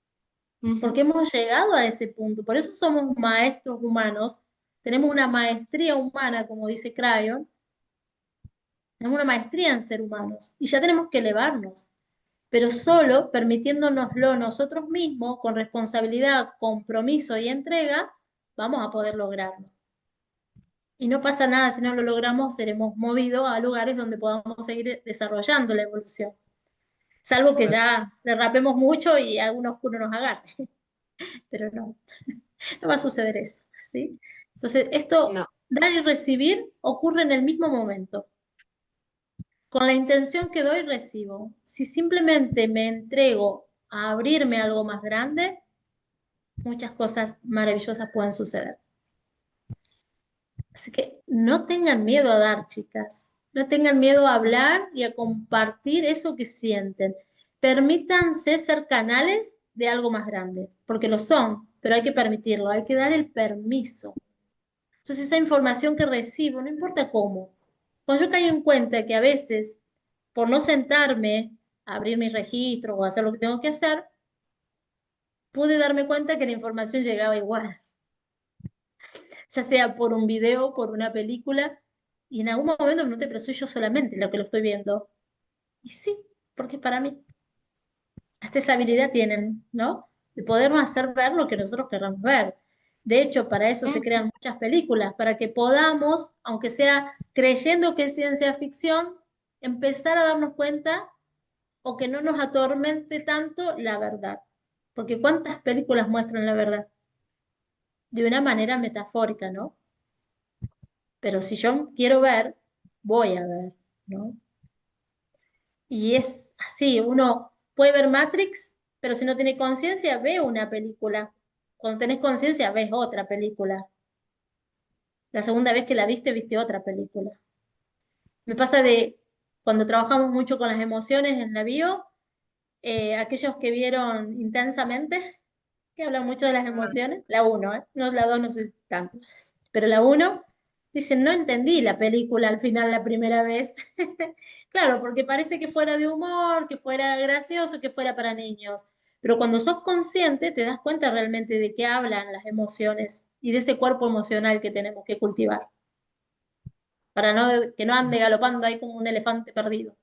Porque Ujú, hemos llegado a ese punto. Por eso somos maestros humanos. Tenemos una maestría humana, como dice Crayon. Tenemos una maestría en ser humanos. Y ya tenemos que elevarnos. Pero solo permitiéndonoslo nosotros mismos, con responsabilidad, compromiso y entrega, vamos a poder lograrlo. Y no pasa nada si no lo logramos, seremos movidos a lugares donde podamos seguir desarrollando la evolución. Salvo que Claro. ya derrapemos mucho y algún oscuro nos agarre. Pero no, no va a suceder eso, ¿sí? Entonces, esto, no, dar y recibir, ocurre en el mismo momento. Con la intención que doy, recibo. Si simplemente me entrego a abrirme a algo más grande, muchas cosas maravillosas pueden suceder. Así que no tengan miedo a dar, chicas. No tengan miedo a hablar y a compartir eso que sienten. Permítanse ser canales de algo más grande, porque lo son, pero hay que permitirlo, hay que dar el permiso. Entonces, esa información que recibo, no importa cómo. Cuando yo caigo en cuenta que a veces, por no sentarme a abrir mi registro o hacer lo que tengo que hacer, pude darme cuenta que la información llegaba igual, ya sea por un video, por una película, y en algún momento me pregunté, pero soy yo solamente la que lo estoy viendo. Y sí, porque para mí, hasta esa habilidad tienen, ¿no? De podernos hacer ver lo que nosotros queramos ver. De hecho, para eso se mm, crean muchas películas, para que podamos, aunque sea creyendo que es ciencia ficción, empezar a darnos cuenta o que no nos atormente tanto la verdad. Porque ¿cuántas películas muestran la verdad? De una manera metafórica, ¿no? Pero si yo quiero ver, voy a ver, ¿no? Y es así, uno puede ver Matrix, pero si no tiene conciencia, ve una película. Cuando tenés conciencia, ves otra película. La segunda vez que la viste, viste otra película. Me pasa de cuando trabajamos mucho con las emociones en la bio, aquellos que vieron intensamente, que hablan mucho de las emociones, la uno, ¿eh? No la 2 no sé tanto, pero la uno dicen, no entendí la película al final la primera vez. Claro, porque parece que fuera de humor, que fuera gracioso, que fuera para niños. Pero cuando sos consciente, te das cuenta realmente de qué hablan las emociones y de ese cuerpo emocional que tenemos que cultivar, para que no ande galopando ahí como un elefante perdido.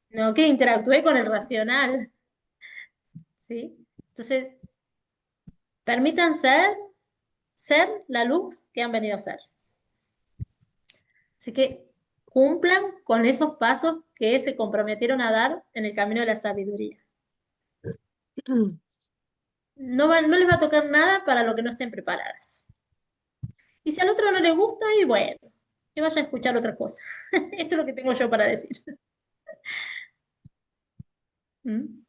No, que interactúe con el racional, ¿sí? Entonces, permitan ser la luz que han venido a ser. Así que cumplan con esos pasos que se comprometieron a dar en el camino de la sabiduría. no les va a tocar nada para lo que no estén preparadas. Y si al otro no le gusta, y bueno, que vaya a escuchar otra cosa. Esto es lo que tengo yo para decir. ¿Mm?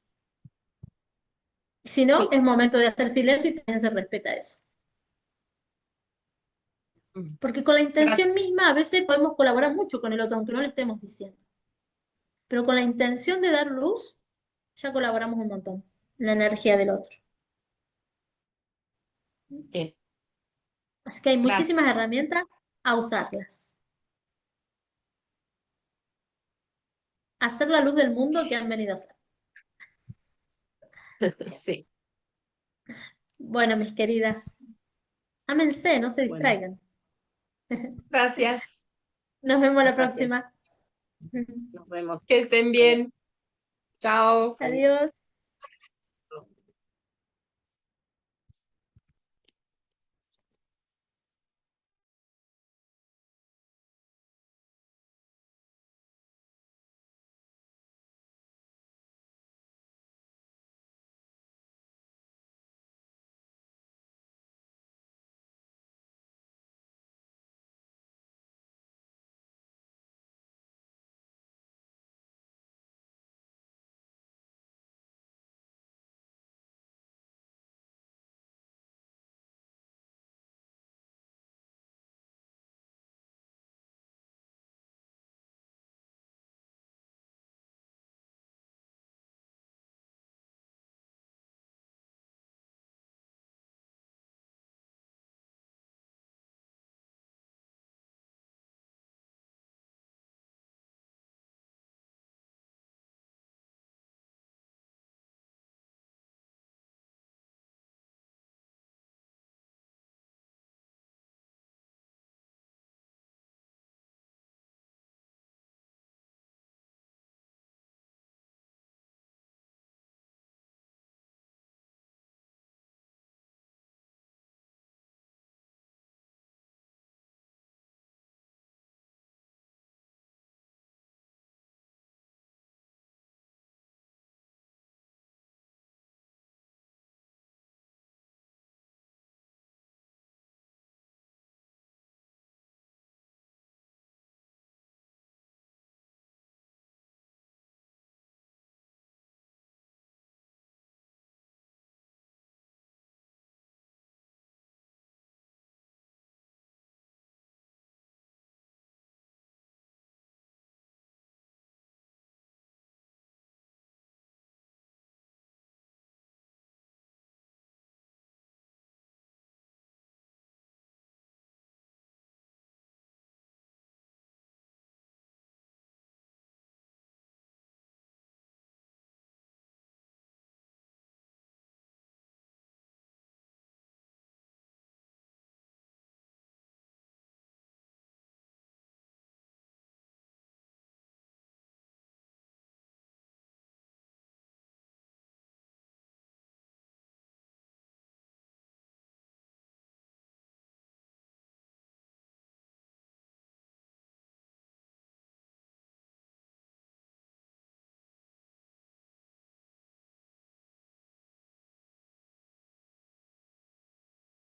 Si no, Sí. es momento de hacer silencio y también se respeta eso. Mm. Porque con la intención Gracias. misma a veces podemos colaborar mucho con el otro, aunque no le estemos diciendo. Pero con la intención de dar luz, ya colaboramos un montón en la energía del otro. Bien, Así que hay gracias. muchísimas herramientas a usarlas. A hacer la luz del mundo que han venido a hacer. Sí, Bueno, mis queridas, ámense, no se Bueno, distraigan. gracias. Nos vemos la gracias. próxima. Nos vemos. Que estén Adiós. bien. Chao. Adiós. Adiós.